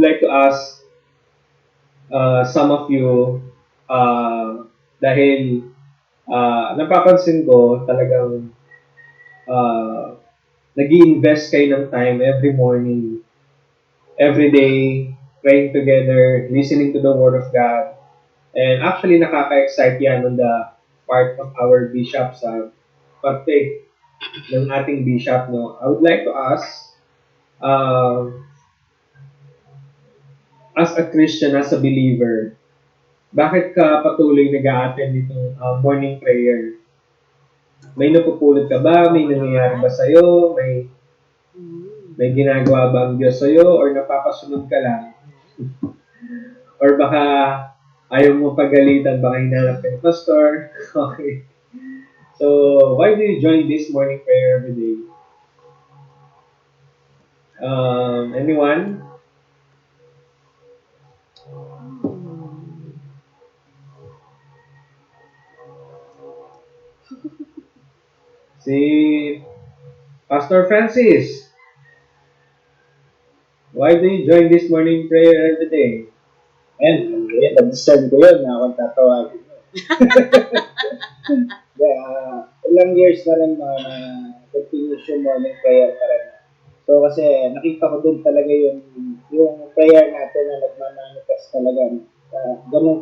would like to ask some of you, dahil napapansin ko talagang uh, nag-i-invest kayo ng time every morning, every day, praying together, listening to the Word of God. And actually, nakaka-excite yan on the part of our bishop sa partake ng ating bishop. No? I would like to ask, uh, as a Christian, as a believer, bakit ka patuloy nag-a-attend nitong morning prayer? May napupulot ka ba? May nangyayari ba sa'yo? May ginagawa ba ang Diyos sa'yo? Or napapasunod ka lang? Or baka ayaw mo pagalitan, baka hinanap ka ni pastor? Okay. So, why do you join this morning prayer every day? Anyone? Si Pastor Francis. Why do you join this morning prayer every day? Ayan, nag-discern ko yun na akong tatawagin. Ilang years na rin na continuous yung morning prayer pa rin. So kasi nakita ko doon talaga yung prayer natin na nagmamanifest talaga. Ganun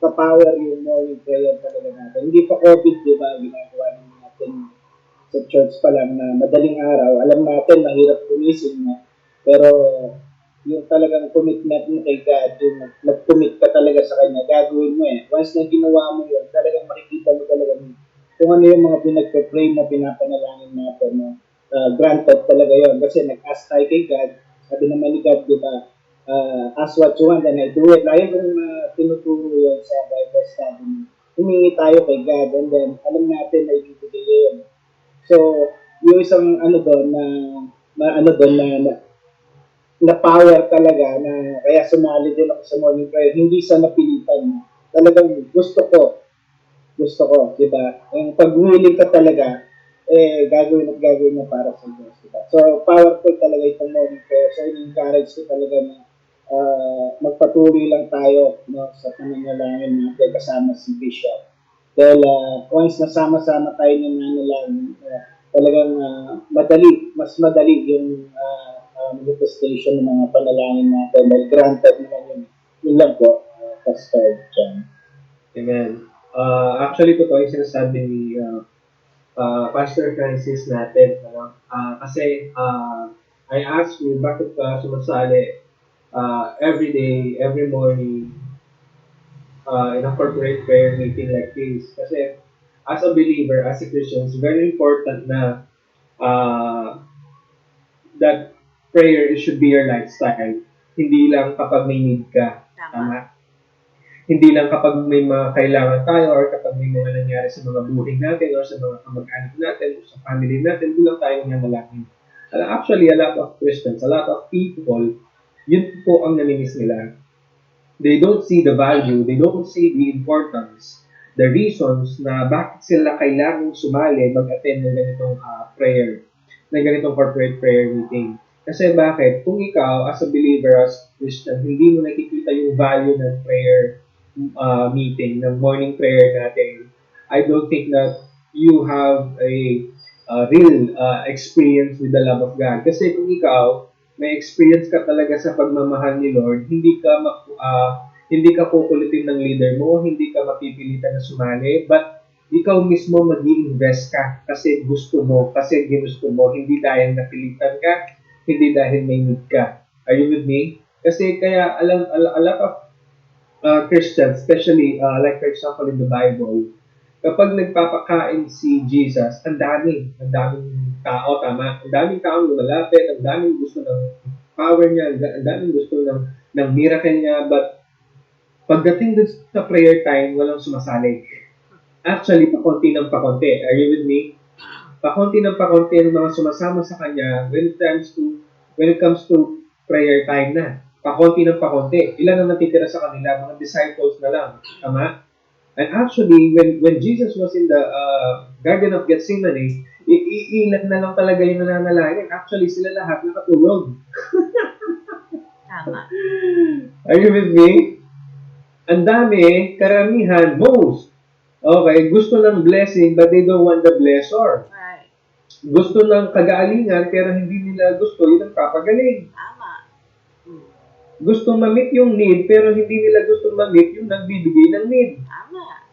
ka-power yung morning prayer talaga natin. Hindi pa COVID, di ba, ginagawa natin sa church pa lang na madaling araw. Alam natin, mahirap gumising na. Pero yung talagang commitment mo kay God, yung nag-commit ka talaga sa Kanya, gagawin mo eh. Once na ginawa mo yun, talagang makikita mo talaga kung ano yung mga pinagpe-pray mo, pinapanalangin natin. No? Granted talaga yun. Kasi nag-ask tayo kay God, sabi naman ni God, di ba, ask what you want and I do it. Lagi kong tinuturo yun sa Bible study. Humingi tayo kay God and then alam natin na ibibigay yun. So, yung isang ano doon na power talaga na kaya sumali din ako sa morning prayer, hindi sa napilitan. Talagang gusto ko, di ba? Yung pag-willing ka talaga, gagawin mo para sa Diyos, di ba? So, powerful talaga itong morning prayer. So, in-encourage ko talaga na magpatuloy lang tayo no, sa pananalangin natin kasama si Bishop. Dahil once nasama-sama tayo ng nanalangin, talagang mas madali yung manifestation ng mga panalangin natin. Dahil granted naman yun lang po, Pastor John. Amen. Actually, totoo yung sinasabi ni Pastor Francis natin. Ano? Kasi I asked you, bakit ka sumasali every day, every morning in a corporate prayer meeting like this? Kasi as a believer, as a Christian, it's very important na that prayer should be your lifestyle. Hindi lang kapag may need ka. Tama? Hindi lang kapag may mga kailangan tayo or kapag may mga nangyari sa mga buhay natin or sa mga kamag-anak natin or sa family natin, doon lang tayo nanalangin. Actually, a lot of Christians, a lot of people, yun po ang namimiss nila. They don't see the value, they don't see the importance, the reasons na bakit sila kailangang sumali, mag-attend ng ganitong prayer, ng ganitong corporate prayer meeting. Kasi bakit? Kung ikaw, as a believer, as Christian, hindi mo nakikita yung value ng prayer meeting, ng morning prayer natin, I don't think that you have a real experience with the love of God. Kasi kung ikaw, may experience ka talaga sa pagmamahal ni Lord, hindi ka kukulitin ng leader mo, hindi ka mapipilitan na sumali, but ikaw mismo mag-i-invest ka kasi gusto mo, kasi ginusto mo, hindi dahil napilitan ka, hindi dahil may need ka. Are you with me? Kasi kaya a lot of Christians, especially like for example in the Bible, kapag nagpapakain si Jesus, ang daming tao, tama? Ang daming tao lumalapit, ang daming gusto ng power niya, ang daming gusto ng miracle niya, but pagdating dun sa prayer time, walang sumasali. Actually, pakonti ng pakonti. Are you with me? Pakonti ng pakonti ng mga sumasama sa kanya when it comes to prayer time na. Pakonti ng pakonti. Ilan ang natitira sa kanila? Mga disciples na lang. Tama? And actually, when Jesus was in the Garden of Gethsemane, ilan na lang talaga yung nananalangin. Actually, sila lahat nakatulog. Tama. Are you with me? Ang dami, karamihan, most. Okay, gusto ng blessing but they don't want the blessor. Right. Gusto ng kagalingan pero hindi nila gusto yung nagpapagaling. Tama. Mm. Gusto ma-meet yung need pero hindi nila gusto ma-meet yung nagbibigay ng need, Tama.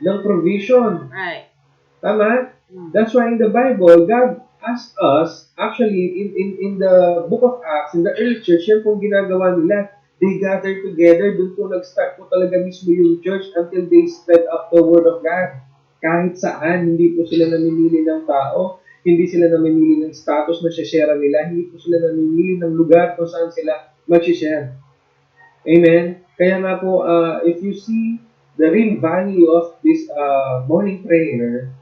ng provision. Right. Tama? Mm. That's why in the Bible, God asked us, actually, in the book of Acts, in the early church, yan pong ginagawa nila. They gathered together, doon po nag-start po talaga mismo yung church until they spread up the word of God. Kahit saan, hindi po sila namimili ng tao, hindi sila namimili ng status na share nila, hindi po sila namimili ng lugar kung saan sila mag-share. Amen? Kaya nga po, if you see the real value of this morning prayer,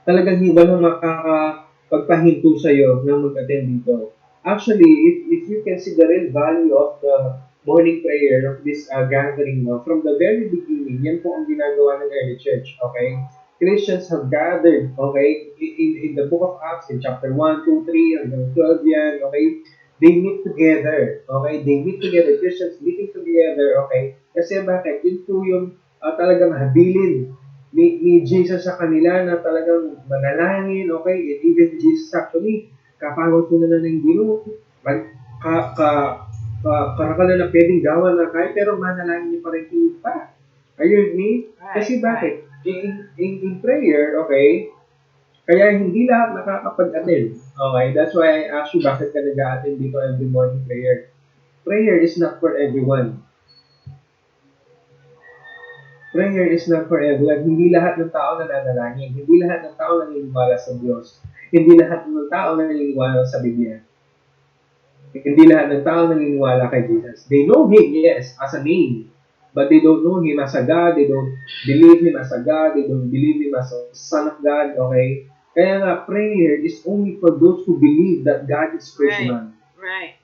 talagang walang makakapagpahinto sa'yo na mag-attend dito. Actually, if you can see the real value of the morning prayer of this gathering, from the very beginning, yan po ang ginagawa ng early church, okay? Christians have gathered, okay, in the book of Acts, in chapter 1, 2, 3, hanggang 12 yan, okay? They meet together, okay? They meet together, Christians meeting together, okay? Kasi bakit? Yun po yung talagang habilin ni Jesus sa kanila na talagang manalangin, okay? And even Jesus actually, kapagod ko na ng Ginoo, karakala na pwedeng gawa na kahit pero manalangin niyo pa rin pa. Are you with me? Right, Kasi bakit? In prayer, okay, kaya hindi lahat nakakapag-attend. Okay, that's why I asked you bakit ka nag-attend dito every morning prayer. Prayer is not for everyone. Prayer is not for everyone. Hindi lahat ng tao nananalangin. Hindi lahat ng tao naniniwala sa Diyos. Hindi lahat ng tao naniniwala sa Biblia. Hindi lahat ng tao naniniwala kay Jesus. They know Him, yes, as a name. But they don't know Him as a God. They don't believe Him as a God. They don't believe Him as a Son of God. Okay? Kaya nga, prayer is only for those who believe that God is personal. Right.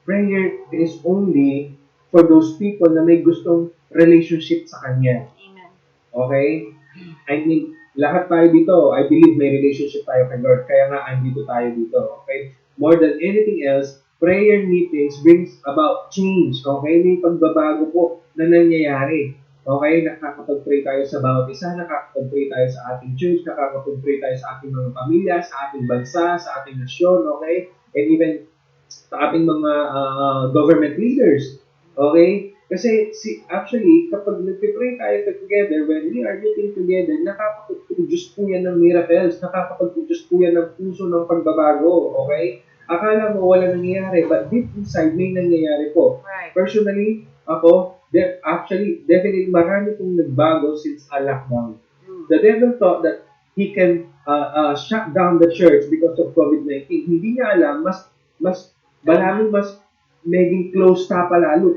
Prayer is only for those people na may gustong relationship sa Kanya. Amen. Okay? I mean, lahat tayo dito, I believe may relationship tayo kay Lord. Kaya nga, andito tayo dito. Okay? More than anything else, prayer meetings brings about change. Okay? May pagbabago po na nangyayari. Okay? Nakakapag-pray tayo sa bawat isa, nakakapag-pray tayo sa ating church, nakakapag-pray tayo sa ating mga pamilya, sa ating bansa, sa ating nasyon. Okay? And even sa ating mga government leaders. Okay? Kasi actually, kapag nag-pray tayo together, when we are meeting together, nakakapag-produce po yan ng miracles, nakakapag-produce po yan ng puso ng pagbabago. Okay? Akala mo wala nangyayari, but deep inside may nangyayari po. Right. Personally, ako, definitely marami pong nagbago since a lockdown. The devil thought that he can shut down the church because of COVID-19. Hindi niya alam, mas maraming mas maging close ta palalo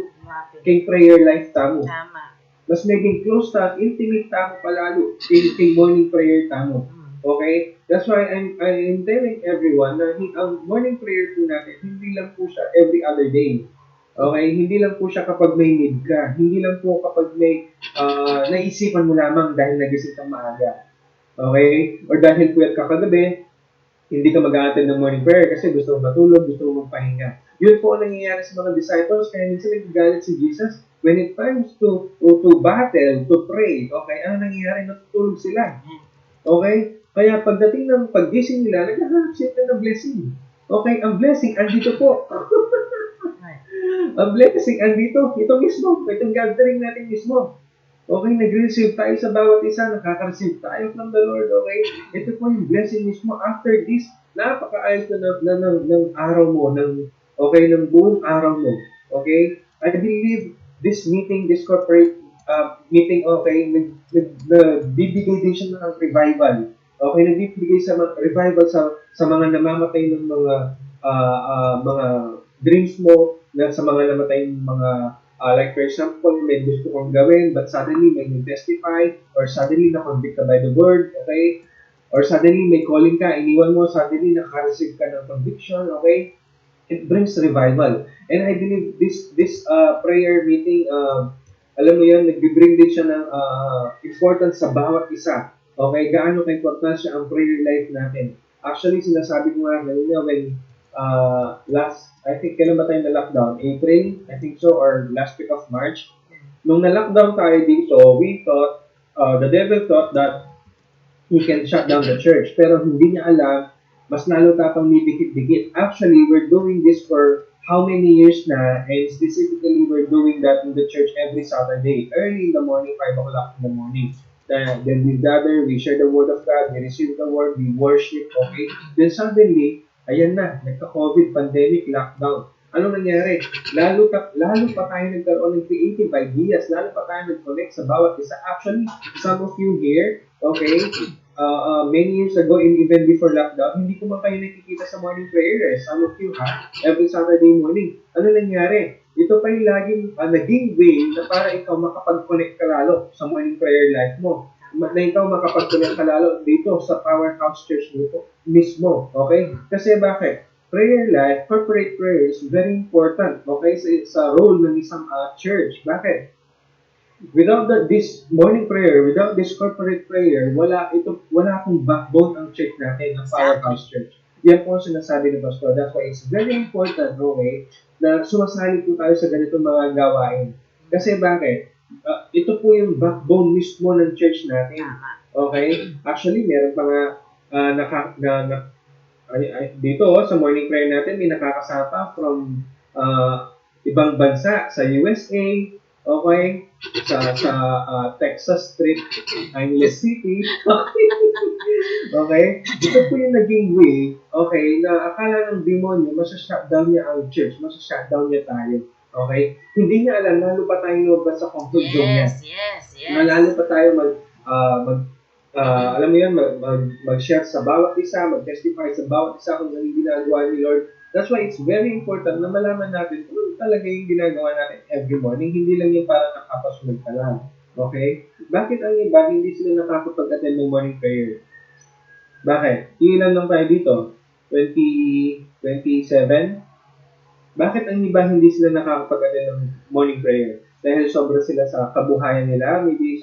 kay prayer life tamo. Tama. Mas maging close ta, intimate tamo palalo kay morning prayer tamo. Okay? That's why I'm telling everyone na ang morning prayer po natin, hindi lang po siya every other day. Okay? Hindi lang po siya kapag may need ka. Hindi lang po kapag may naisipan mo lamang dahil nagising kang maaga. Okay? Or dahil puyat ka kagabi, hindi ka mag-a-attend ng morning prayer kasi gusto mo matulog, gusto mo magpahinga. Yun po ang nangyayari sa mga disciples, kaya minsan nagagalit si Jesus when it comes to battle, to pray. Okay, ano nangyayari? Natutulog sila. Okay? Kaya pagdating ng paggising nila, naghahanap sila ng blessing. Okay, ang blessing andito po. Ang blessing andito, ito mismo, itong gathering natin mismo. Okay, nag-receive tayo sa bawat isa, nakaka-receive tayo from the Lord, okay? Ito po yung blessing mismo. After this, napaka-ayos na ng araw mo, ng buong araw mo, okay? I believe this meeting, this corporate meeting, okay, nagbibigay din siya ng revival. Okay, nagbibigay sa revival sa mga namamatay ng mga dreams mo, sa mga namatay ng mga like for example, may gusto kong gawin, but suddenly may testify, or suddenly na-convict ka by the word, okay? Or suddenly may calling ka, iniwan mo, suddenly naka-receive ka ng conviction, okay? It brings revival. And I believe this prayer meeting, alam mo yan, nag-bring din siya ng importance sa bawat isa. Okay, gaano ka-importante siya ang prayer life natin. Actually, sinasabi ko nga kanina when I think kailan ba tayo na-lockdown? April, I think so, or last week of March. Nung na-lockdown tayo dito, we thought, the devil thought that he can shut down the church. Pero hindi niya alam, mas lalo tapang nidikit-dikit. Actually, we're doing this for how many years na, and specifically, we're doing that in the church every Saturday, early in the morning, 5 o'clock in the morning. Then we gather, we share the word of God, we receive the word, we worship, okay? Then suddenly, ayan na, nagka-COVID, pandemic, lockdown. Ano nangyari? Lalo pa tayo nagkaroon ng creative ideas, lalo pa tayo nag-connect sa bawat isa. Actually, some of you here, okay, many years ago and even before lockdown, hindi ko man kayo nakikita sa morning prayer. Some of you, every Saturday morning. Ano nangyari? Ito pa yung laging naging way na para ikaw makapag-connect ka lalo sa morning prayer life mo. Na ikaw makapag-connect ka lalo dito sa Powerhouse Church dito mismo. Okay? Kasi bakit? Prayer life, corporate prayer is very important. Okay? Sa role ng isang church. Bakit? Without this morning prayer, without this corporate prayer, wala akong backbone ang church natin, ang Powerhouse Church. Yan po ang sinasabi ni Pastor. That's why it's very important, okay, na sumasali po tayo sa ganitong mga gawain. Kasi bakit? Ito po yung backbone mismo ng church natin. Okay? Actually, meron pa nga dito sa morning prayer natin, may nakakasapa from ibang bansa sa USA, okay, sa Texas Street, Angeles City. Okay? Ito po yung naging way, okay, na akala ng demonyo, masya-shutdown niya ang church, masya-shutdown niya tayo. Okay? Hindi niya alam, lalo pa tayo lumabas sa comfort zone niya. Yes. Lalo pa tayo alam mo yan, mag-share sa bawat isa, mag-testify sa bawat isa kung ano yung ginagawa ni Lord. That's why it's very important na malaman natin kung talaga yung ginagawa natin every morning. Hindi lang yung parang nakapasunod ka lang. Okay? Bakit ang iba hindi sila nakakapag-attend ng morning prayer? Bakit? Ilan lang tayo dito? 27? Bakit ang iba hindi sila nakakapag-attend ng morning prayer? Dahil sobra sila sa kabuhayan nila. Maybe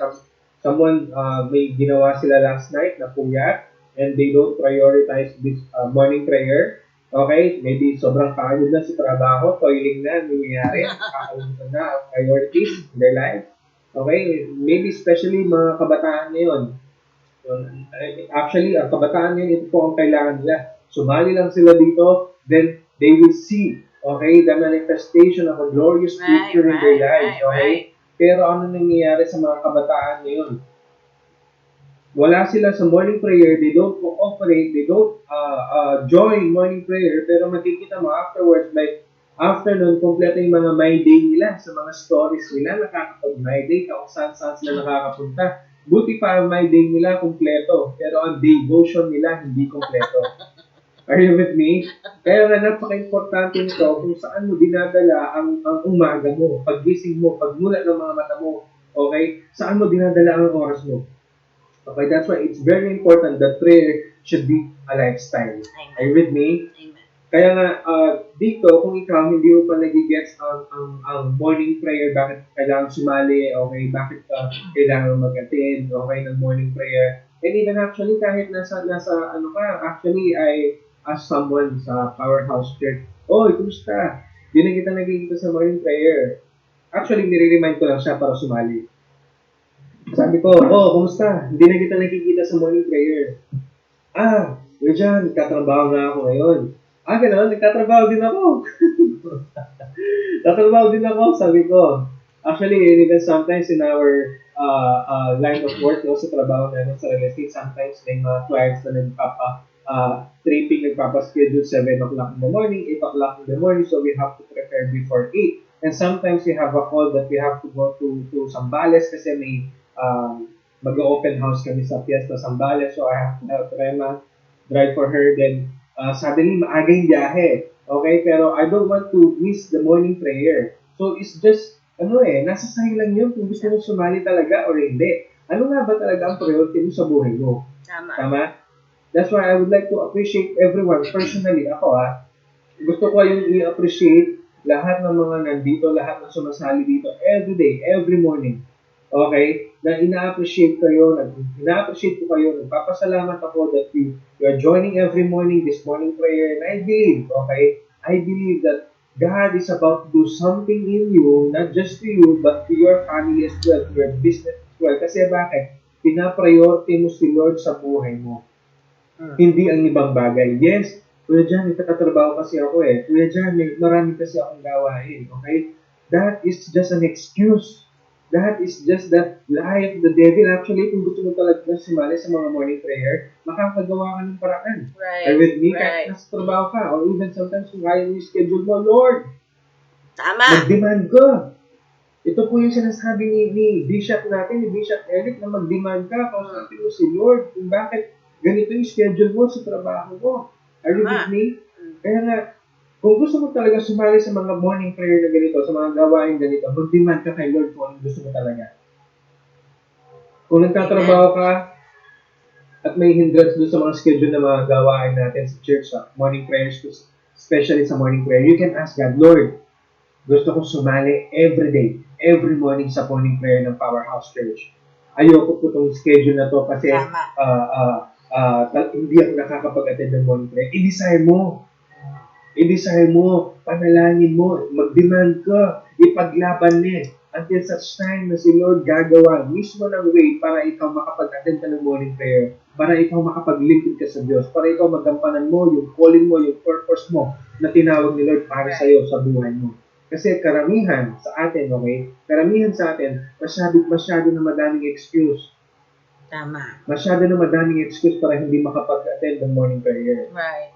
someone may ginawa sila last night na puyat and they don't prioritize this morning prayer. Okay? Maybe sobrang pagod na sa trabaho, toiling na, nangyayari, nakakalimutan na ang priorities in their life. Okay? Maybe especially mga kabataan ngayon. Actually, ang kabataan ngayon, ito po ang kailangan nila. Sumali lang sila dito, then they will see, okay, the manifestation of a glorious future in their lives. Okay? Pero ano nangyayari sa mga kabataan ngayon? Wala sila sa morning prayer, they don't cooperate, they don't join morning prayer, pero makikita mo afterwards, like, after nun, kompleto yung mga my day nila, sa mga stories nila, nakakapag-my day, kung saan-saan sila nakakapunta. Buti pa ang my day nila kompleto, pero ang devotion nila hindi kompleto. Are you with me? Kaya nga napaka-importante nito kung saan mo dinadala ang umaga mo, paggising mo, pagmulat ng mga mata mo, okay? Saan mo dinadala ang oras mo? Okay, that's why it's very important that prayer should be a lifestyle. Amen. Are you with me? Amen. Kaya nga, dito, kung ikaw hindi mo pa nagigets ang morning prayer, bakit kailangan sumali, okay, bakit kailangan mag-attend, okay, ng morning prayer. And even actually, kahit nasa ano ka, actually, I asked someone sa Powerhouse Church, kumusta? Di na kita nagigita sa morning prayer. Actually, nire-remind ko lang siya para sumali. Sabi ko, kumusta? Hindi na kita nakikita sa morning prayer. We're dyan, nagtatrabaho na ako ngayon. Gano'n, nagtatrabaho din ako. Nagtatrabaho din ako, sabi ko. Actually, even sometimes in our line of work, no, sa trabaho namin sa real estate, sometimes may mga clients na tripping, nagpapa-schedule 7 o'clock in the morning, 8 o'clock in the morning, so we have to prepare before 8. And sometimes we have a call that we have to go to Zambales kasi may mag-open house kami sa Fiesta Zambales, so I have to help Rema drive for her. Then suddenly maaga yung biyahe, okay, pero I don't want to miss the morning prayer. So it's just nasa sa'yo lang yun kung gusto mo sumali talaga or hindi. Ano nga ba talaga ang priority mo sa buhay mo? Tama? That's why I would like to appreciate everyone. Personally, ako gusto ko yung i-appreciate lahat ng mga nandito, lahat ng sumasali dito, every day, every morning. Okay? Na ina-appreciate ko kayo, nagpapasalamat ako that you are joining every morning, this morning prayer, and I believe, okay? I believe that God is about to do something in you, not just to you, but to your family as well, to your business as well. Kasi bakit? Pinapriority mo si Lord sa buhay mo. Hindi ang ibang bagay. Yes, Kuya Jan, nagtatrabaho kasi ako eh. Kuya Jan, marami kasi akong gawain. Okay? That is just an excuse. That is just the lie of the devil. Actually, kung gusto mo talaga sumali sa mga morning prayer, makakagawa ka ng paraan. Right. Are with me? Right. Kahit nasa trabaho ka, or even sometimes kung ayaw mo yung schedule mo, Lord, Tama. mag-demand ka. Ito po yung sinasabi ni Bishop natin, ni Bishop Eric, na mag-demand ka. Kausapin mo si Lord kung bakit ganito yung schedule mo sa trabaho mo. Are you with me? Kaya nga, kung gusto mo talaga sumali sa mga morning prayer na ganito, sa mga gawain ganito, mag-demand ka kay Lord kung anong gusto mo talaga. Kung nagtatrabaho ka, at may hindrance doon sa mga schedule na mga gawain natin sa church, sa morning prayers, especially sa morning prayer, you can ask God, Lord, gusto kong sumali every day, every morning sa morning prayer ng Powerhouse Church. Ayoko po itong schedule na to kasi hindi ako nakakapag-attend ng morning prayer. I-desire mo. I-desire mo, panalangin mo, mag-demand ka, ipaglaban niya until such time na si Lord gagawa mismo ng way para ikaw makapag-attend ka ng morning prayer, para ikaw makapag-lingkod ka sa Diyos, para ikaw magampanan mo yung calling mo, yung purpose mo na tinawag ni Lord para sa iyo sa buhay mo. Kasi karamihan sa atin, okay? Karamihan sa atin, masyado na madaming excuse. Tama. Masyado na madaming excuse para hindi makapag-attend ng morning prayer. Right.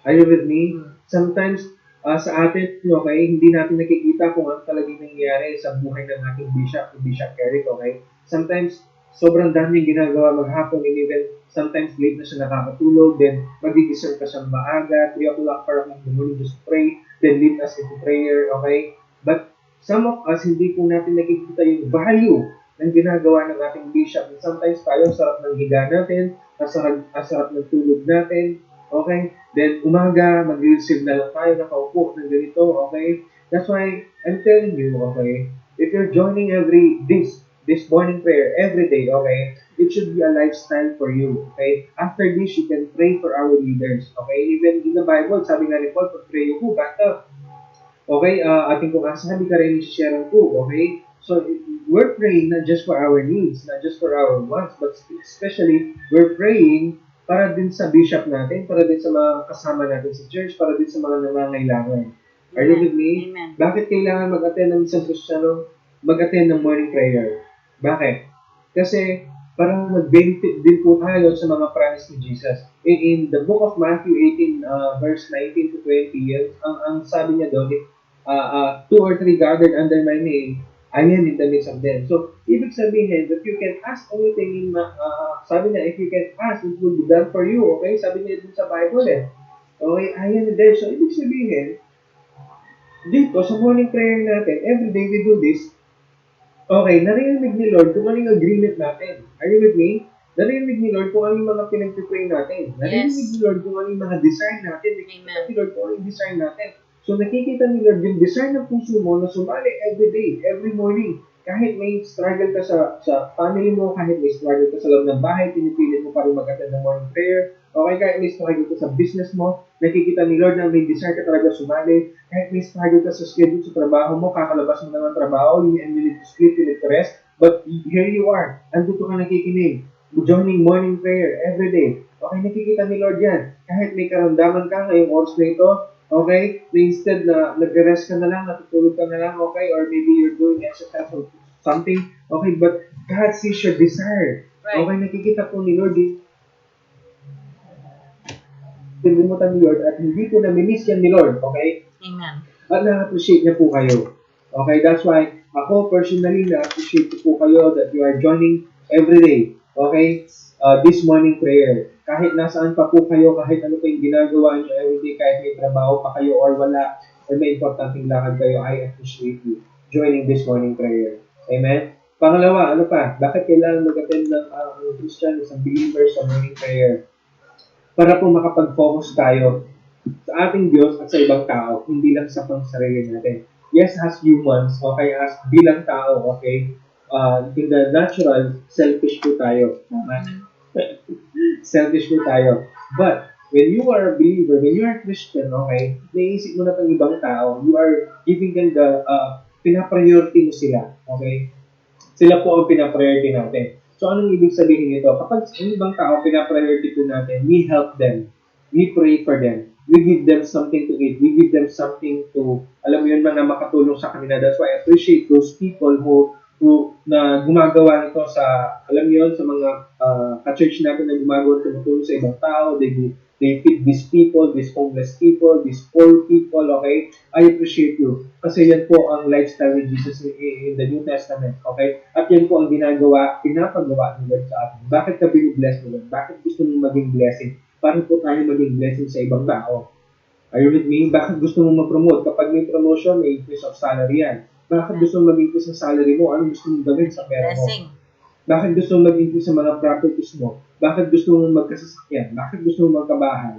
Are you with me? Sometimes, sa atin, okay, hindi natin nakikita kung ano talagang nangyayari sa buhay ng ating bishop, Bishop Eric, okay? Sometimes, sobrang daming ginagawa maghapon, and even sometimes late na siya nakakatulog, then magigising ka siyang maaga, 3 o'clock para in the morning just pray, then lead us into prayer, okay? But some of us, hindi po natin nakikita yung value ng ginagawa ng ating bishop. And sometimes tayo, sarap ng higa natin, sarap ng tulog natin, okay? Then, umaga, mag-receive na lang tayo, nakaupo ng ganito, okay? That's why, I'm telling you, okay, if you're joining this morning prayer every day, okay, it should be a lifestyle for you, okay? After this, you can pray for our leaders, okay? Even in the Bible, sabi nga ni Paul, pag-pray ko, bata. Okay, ating kung asabi ka rin i-share ko, okay? So, we're praying not just for our needs, not just for our wants, but especially, we're praying para din sa bishop natin, para din sa mga kasama natin sa church, para din sa mga nangangailangan. Are you with me? Amen. Bakit kailangan mag-attend ng isang Kristiyano? Mag-attend ng morning prayer. Bakit? Kasi parang mag-benefit din po tayo sa mga promise ni Jesus. In the book of Matthew 18, verse 19 to 20, ang sabi niya doon, 2 or 3 gathered under my name, I am in the midst of them. So, ibig sabihin that you can ask anything sabi niya, if you can ask, it will be done for you. Okay? Sabi niya dun sa Bible eh. Okay? I am there. So, ibig sabihin, dito sa morning prayer natin, every day we do this, okay, narinig ni Lord kung ano yung agreement natin. Are you with me? Narinig ni Lord kung ano yung mga pinag-pray natin. Narinig Yes. ni Lord kung ano yung mga design natin. Nakikita ni Lord kung ano yung design natin. So nakikita ni Lord yung design ng puso mo na sumali every day, every morning. Kahit may struggle ka sa family mo, kahit may struggle ka sa loob ng bahay, pinipilit mo pa rin mag-attend ng morning prayer, okay, kahit may struggle ka sa business mo, nakikita ni Lord na may desire ka talaga sumali, kahit may struggle ka sa schedule sa trabaho mo, kakalabas mo naman trabaho, and you need to sleep, you need to rest, but here you are, andito ka nakikinig, joining morning prayer every day. Okay, nakikita ni Lord yan. Kahit may karamdaman ka ngayong oras na ito, okay, na instead na nag-rest ka na lang, natutulog ka na lang, okay, or maybe you're doing exercise or something, okay, but God sees your desire. Right. Okay, nakikita po ni Lord, pinilimutan ni Lord at hindi po nami-miss yan ni Lord, okay? Amen. At na-appreciate niya po kayo. Okay, that's why ako personally na-appreciate ko po kayo that you are joining every day. Okay? This morning prayer. Kahit nasaan pa po kayo, kahit ano pa yung ginagawa niyo every day, kahit may trabaho pa kayo or wala, or may importanteng lakad kayo, I appreciate you joining this morning prayer. Amen? Pangalawa, ano pa? Bakit kailangan mag-attend ng Christian sa believers sa morning prayer? Para po makapag-focus tayo sa ating Diyos at sa ibang tao, hindi lang sa pangsarili natin. Yes, as humans, okay, as bilang tao, okay, in the natural, selfish po tayo. Tama? Selfish po tayo. But, when you are a believer, when you are a Christian, okay, naisip mo na itong ibang tao, you are giving them the, pinapriority mo sila, okay? Sila po ang pinapriority natin. So, anong ibig sabihin nito? Kapag ang ibang tao pinapriority po natin, we help them. We pray for them. We give them something to eat. We give them something to, alam mo yun, mga makatulong sa kanila. That's why I appreciate those people who na gumagawa nito sa, alam mo yun, sa mga ka-church natin na gumagawa, tumutulong sa ibang tao. They feed these people, these homeless people, these poor people, okay? I appreciate you. Kasi yan po ang lifestyle ni Jesus in the New Testament, okay? At yan po ang pinapagawa ni Lord sa atin. Bakit ka binibless ni Lord? Bakit gusto mong maging blessing? Para po tayo maging blessing sa ibang tao. Are you with me? Bakit gusto mong ma-promote? Kapag may promotion, may increase of salary yan. Bakit gusto mong mag-increase ang salary mo? Ano gusto mong gawin sa pera mo? Blessing. Bakit gusto mong mag-increase sa mga properties mo? Bakit gusto mong magkasasakyan? Bakit gusto mong magkabahay?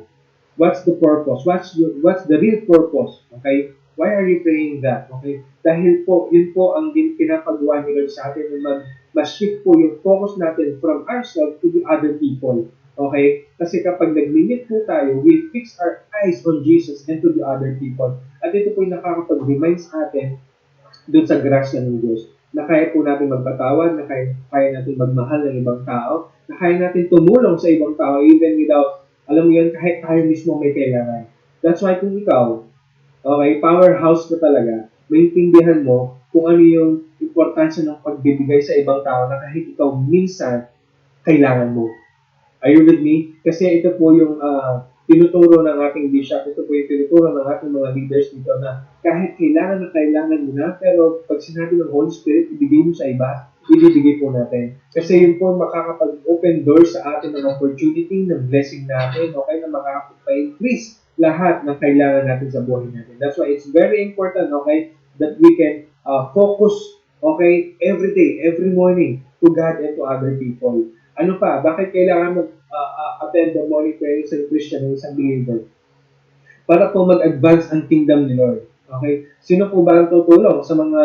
What's the purpose? What's the real purpose? Okay? Why are you praying that? Okay? Dahil po, yun po ang pinapagawa ni Lord sa atin na mas-shift po yung focus natin from ourselves to the other people. Okay? Kasi kapag nag-limit po tayo, we fix our eyes on Jesus and to the other people. At ito po yung nakakapag-remind sa atin doon sa grasya ng Diyos na kaya po natin magpatawad, na kaya natin magmahal ng ibang tao, na kaya natin tumulong sa ibang tao even without, alam mo yun, kahit tayo mismo may kailangan. That's why kung ikaw, okay, powerhouse ka talaga, maintindihan mo kung ano yung importansya ng pagbibigay sa ibang tao na kahit ikaw minsan kailangan mo. Are you with me? Kasi ito po yung tinuturo ng ating bishop, ito po yung tinuturo ng ating mga leaders dito na kahit kailangan mo na, pero pag sinabi ng Holy Spirit, ibigay mo sa iba, ibibigay po natin. Kasi yun po makakapag-open doors sa atin ng opportunity, ng blessing natin, okay, na makakapag-increase lahat ng kailangan natin sa buhay natin. That's why it's very important, okay, that we can focus, okay, every day, every morning, to God and to other people. Ano pa? Bakit kailangan mag-attend the morning prayer sa Christian ng isang believer? Para po mag-advance ang kingdom ni Lord. Okay? Sino po ba ang tutulong sa mga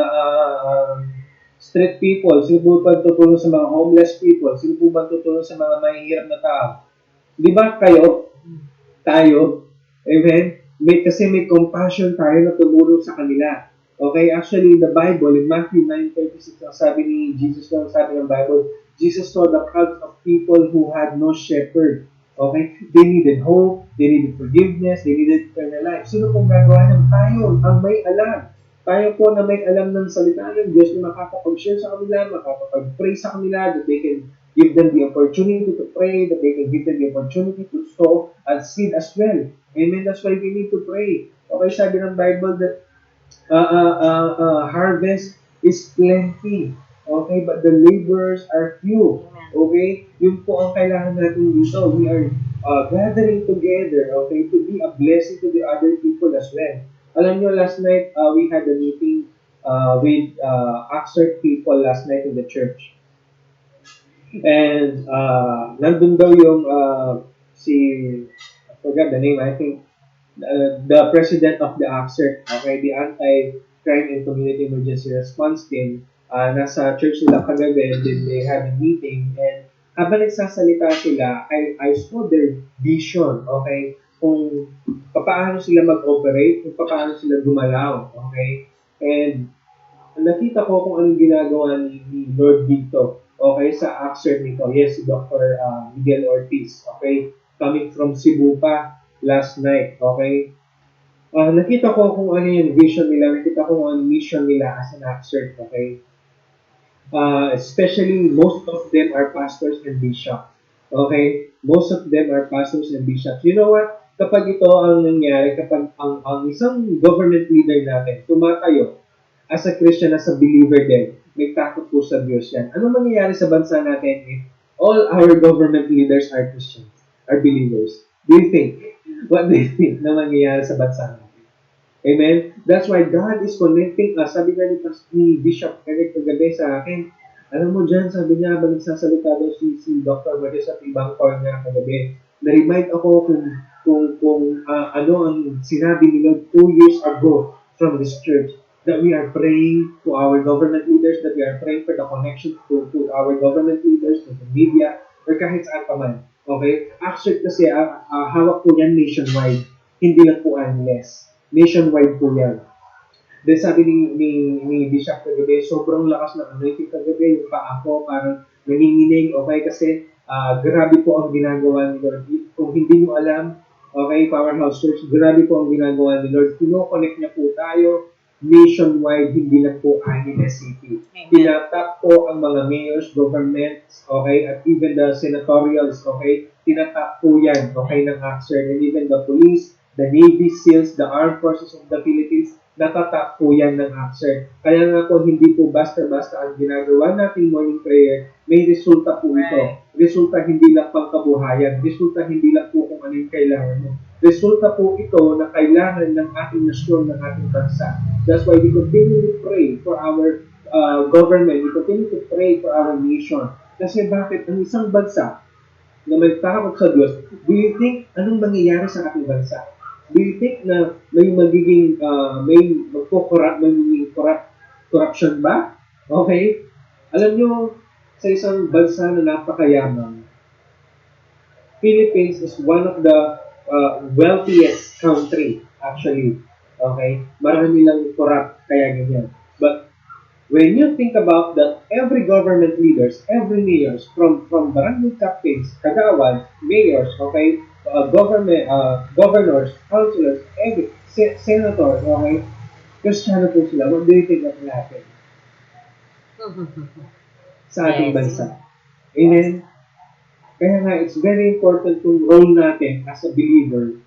street people? Sino po ba ang tutulong sa mga homeless people? Sino po ba ang tutulong sa mga mahihirap na tao? Di ba kayo? Tayo? Amen? Kasi may compassion tayo na tumulong sa kanila. Okay, actually, in the Bible, in Matthew 9:36, ang sabi ni Jesus, ang sabi ng Bible, Jesus saw the crowds of people who had no shepherd. Okay? They needed hope, they needed forgiveness, they needed eternal life. Sino pong gagawa ng tayo? Ang may alam. Tayo po na may alam ng salita ng Diyos na makakapag-share sa kanila, makakapag-pray sa kanila, that they can give them the opportunity to pray, that they can give them the opportunity to sow and seed as well. Amen? That's why we need to pray. Okay, sabi ng Bible that harvest is plenty. Okay, but the laborers are few. Okay, yun po ang kailangan natin dito. We are gathering together, okay, to be a blessing to the other people as well. Alam nyo, last night, we had a meeting with Oxford people last night in the church. And nandun daw yung I forgot the name, I think the president of the ACCERT, okay, the Anti-Crime and Community Emergency Response Team, nasa church nila kagabi, and then they had a meeting, and habang nagsasalita sila, I saw their vision, okay, kung paano sila mag-operate, kung paano sila gumalaw, okay, and nakita ko kung anong ginagawa ni Lord dito, okay, sa ACCERT nito. Yes, si Dr. Miguel Ortiz, okay, coming from Cebu pa, last night, okay? Nakita ko kung ano yung vision nila, nakita ko kung ano yung mission nila as an ACCERT, okay? Especially, most of them are pastors and bishops, okay? Most of them are pastors and bishops. You know what? Kapag ito ang nangyari, kapag ang isang government leader natin tumatayo as a Christian, as a believer din, may takot po sa Diyos yan. Ano mangyayari sa bansa natin if all our government leaders are Christians, are believers? Do you think? What do you think na mangyayari sa bansa natin? Amen? That's why God is connecting us. Sabi nga ni Bishop Eric kagabi sa akin, alam mo dyan, sabi niya, habang nagsasalita daw si Dr. Maris at ibang call niya kagabi, na-remind ako kung ano ang sinabi ni Lord 2 years ago from this church, that we are praying to our government leaders, that we are praying for the connection to our government leaders, to the media, or kahit saan pa man. Okay? Actually, kasi hawak po yan nationwide. Hindi lang po unless. Nationwide po yan. Then sabi ni Bishop kagabi, sobrang lakas ng anointing kagabi, yung paa ko parang nanginginig, okay? Kasi grabe po ang ginagawa ni Lord. Kung hindi mo alam, okay, Powerhouse Church, grabe po ang ginagawa ni Lord. Kino-connect niya po tayo nationwide, hindi lang po Angeles City. Amen. Tinatap po ang mga mayors, governments, okay, at even the senatorials, okay, tinatap po yan, okay, ng AXER, and even the police, the Navy SEALs, the Armed Forces of the Philippines, natatap po yan ng AXER. Kaya nga po, hindi po basta-basta ang ginagawa nating morning prayer, may resulta po ito. Resulta hindi lang pangkabuhayan, resulta hindi lang po kung ano yung kailangan mo. Resulta po ito na kailangan ng ating nasyon, ng ating bansa. That's why we continue to pray for our government, we continue to pray for our nation. Kasi bakit ang isang bansa na may takot sa Diyos, do you think anong mangyayari sa ating bansa? Do you think na may magiging, may magiging corruption ba? Okay? Alam nyo, sa isang bansa na napakayaman, Philippines is one of the wealthiest country, actually. Okay? Marami lang corrupt, kaya ganyan. But when you think about that, every government leaders, every mayors, from barangay captains, kagawad, mayors, okay, governors, councilors, every senators, okay, Kristiyano po sila. What do you think that will happen sa ating Yes. bansa? Amen? Kaya nga, it's very important yung role natin as a believer.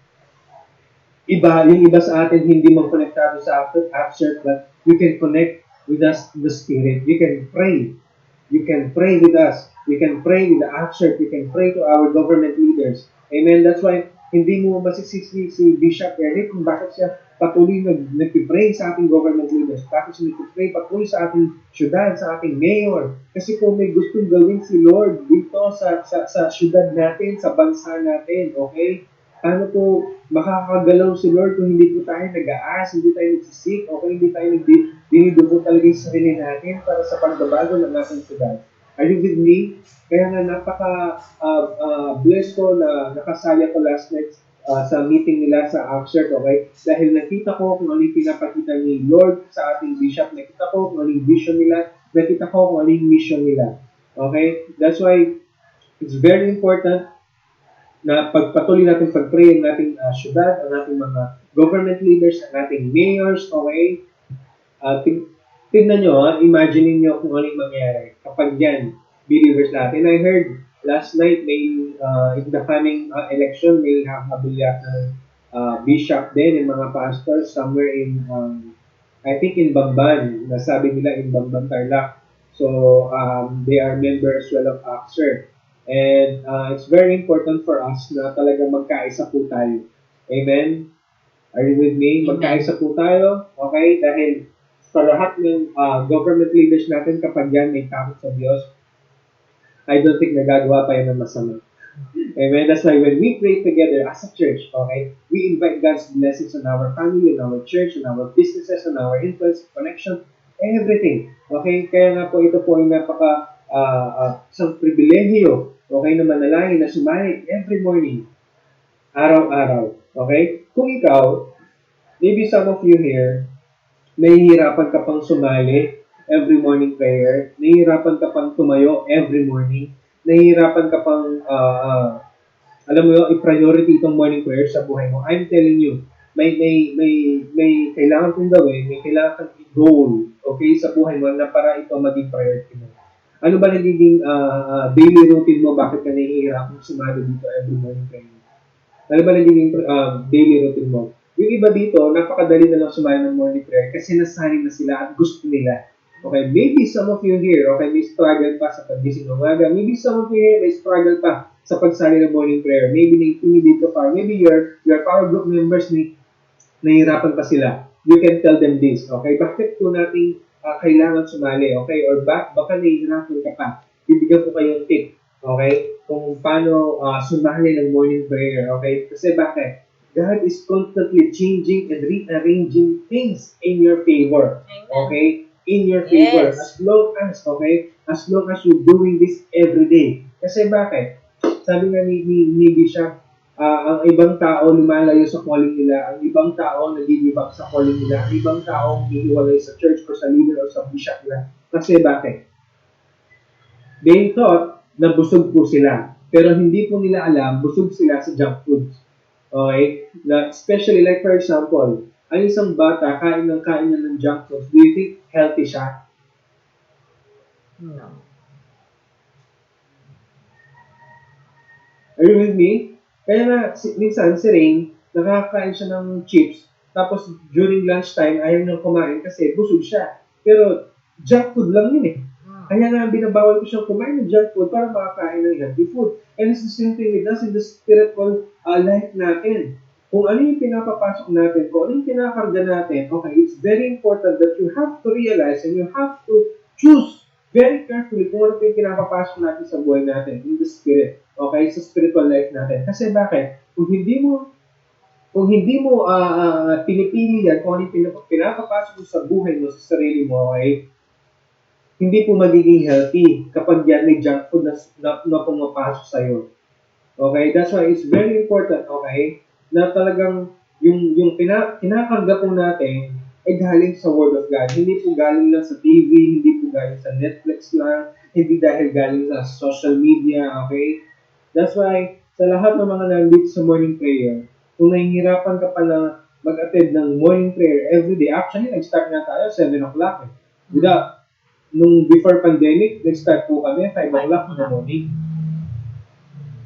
Yung iba sa atin hindi man konektado sa abstract, but you can connect with us in the Spirit. You can pray. You can pray with us. You can pray with the abstract. You can pray to our government leaders. Amen? That's why hindi mo masisisi si Bishop Eric kung bakit siya patuloy nag-pray sa ating government leaders. Bakit siya nag-pray patuloy sa ating syudad, sa ating mayor. Kasi kung may gustong gawin si Lord dito sa syudad natin, sa bansa natin, okay? Paano po makakagalaw si Lord kung hindi po tayo nag-aas, hindi tayo nagsisik, okay, hindi tayo dinidugo talaga yung sarili natin para sa pagbabago ng ating syudad. Are you with me? Kaya nga blessed ko na nakasaya ko last night sa meeting nila sa Oxford, okay? Dahil nakita ko kung ano yung pinapakita ni Lord sa ating bishop, nakita ko kung ano yung vision nila, nakita ko kung ano yung mission nila. Okay? That's why it's very important na pagpatuloy natin pag-pray ang ating syudad, ang ating mga government leaders, ang ating mayors, okay? Tignan nyo, imagine nyo kung ano yung mangyayari kapag yan, believers natin. I heard last night, may, in the coming election, may hahabulyak ng bishop din and mga pastors somewhere in, I think in Bamban, nasabi nila in Bamban, Tarlac. So, they are members as well of AXER. And it's very important for us na talagang magkaisa po tayo. Amen? Are you with me? Amen. Magkaisa po tayo. Okay? Dahil sa lahat ng government leaders natin, kapag yan may takot sa Diyos, I don't think nagagawa pa yan ng masama. Amen? That's why when we pray together as a church, okay, we invite God's blessings on our family, on our church, on our businesses, on our influence, connection, everything. Okay? Kaya nga po ito po ay isang pribilehiyo, okay, na manalangin, na sumali every morning, araw-araw. Okay? Kung ikaw, maybe some of you here, nahihirapan ka pang sumali every morning prayer, nahihirapan ka pang tumayo every morning, nahihirapan ka pang, alam mo yun, i-priority itong morning prayer sa buhay mo. I'm telling you, may kailangan kong gawin, may kailangan kang i-goal, okay, sa buhay mo na para ito maging priority mo. Ano ba nagiging daily routine mo? Bakit ka nahihirapan sumali dito every morning prayer? Ano ba nagiging daily routine mo? Yung iba dito, napakadali na lang sumali ng morning prayer kasi nasanay na sila at gusto nila. Okay, maybe some of you here, okay, may struggle pa sa paggising ng umaga. Maybe some of you here may struggle pa sa pagsali ng morning prayer. Maybe na-intimidate ka pa. Maybe your power group members nahihirapan pa sila. You can tell them this, okay? Bakit po natin kailangan sumali, okay? Or baka nahihirapan ka pa. Bibigyan ko kayong tip, okay? Kung paano sumali ng morning prayer, okay? Kasi bakit? God is constantly changing and rearranging things in your favor, okay? In your favor. Yes. As long as you're doing this every day. Kasi bakit? sabi nga ni Bishop, ang ibang tao lumalayo sa calling nila, ang ibang tao nagigibak sa calling nila, ang ibang tao umiiwalay sa church or sa leader or sa bishop nila. Kasi bakit? They thought na busog po sila. Pero hindi po nila alam, busog sila sa junk foods. Okay? Especially like for example, ang isang bata, kain niya ng junk foods, do you think healthy siya? No. Are you with me? Kaya nga, minsan si Rain, nakakain siya ng chips, tapos during lunchtime, ayaw niyang kumain kasi busog siya. Pero junk food lang yun eh. Kaya nga, binabawal ko siyang kumain ng junk food para makakain ng healthy food. And it's the same thing with us in the spiritual life natin. Kung ano yung pinapapasok natin, kung ano yung pinakarga natin, okay, it's very important that you have to realize and you have to choose very carefully kung ano yung pinapapasok natin sa buhay natin in the spirit, okay, sa spiritual life natin. Kasi bakit? Kung hindi mo pinipili yan, kung ano yung pinapapasok mo sa buhay mo, sa sarili mo, okay, hindi po magiging healthy kapag yan may junk food na pumapasok sa'yo. Okay? That's why it's very important, okay, na talagang yung kinakarga po natin ay galing sa Word of God. Hindi po galing lang sa TV, hindi po galing sa Netflix lang, hindi dahil galing sa social media, okay? That's why, sa lahat ng mga nandito sa morning prayer, kung nahihirapan ka pa na mag-attend ng morning prayer everyday, actually, nag-start na tayo 7 o'clock. Nung before pandemic, nag-start po kami 5 o'clock in the morning.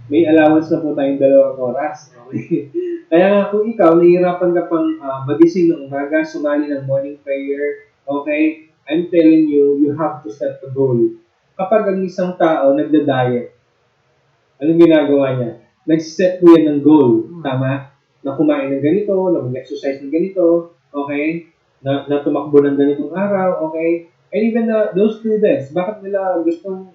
May allowance na po tayong 2 oras. Okay? Kaya nga kung ikaw, nahihirapan ka pang magising ng umaga, sumali ng morning prayer, okay? I'm telling you, you have to set a goal. Kapag ang isang tao nagda-diet, anong ginagawa niya? Nag-set po yan ng goal. Tama? Na kumain ng ganito, na mag-exercise ng ganito, okay? Na tumakbo ng ganitong araw, okay? And even those students, bakit nila gustong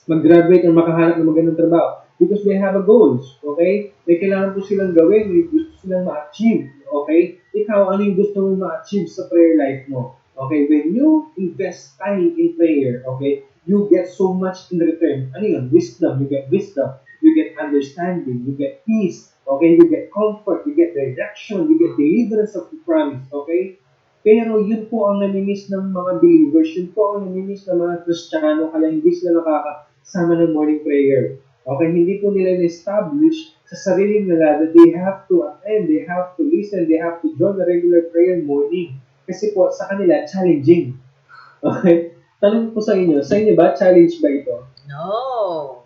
mag-graduate o makahanap ng magandang trabaho? Because they have a goals, okay? May kailangan po silang gawin, may gusto silang ma-achieve, okay? Ikaw, ano yung gusto mong ma-achieve sa prayer life mo? Okay, when you invest time in prayer, okay, you get so much in return. Ano yun? Wisdom. You get wisdom. You get understanding. You get peace. Okay? You get comfort. You get direction. You get deliverance of the promise. Okay? Pero yun po ang namimiss ng mga believers. Yun po ang namimiss ng mga Kristiyano kaya hindi sila nakakasama ng morning prayer. Okay? Hindi po nila na-establish sa sarili nila that they have to attend, they have to listen, they have to join the regular prayer morning. Kasi po sa kanila, challenging. Okay? Tanong po sa inyo ba, challenge ba ito? No.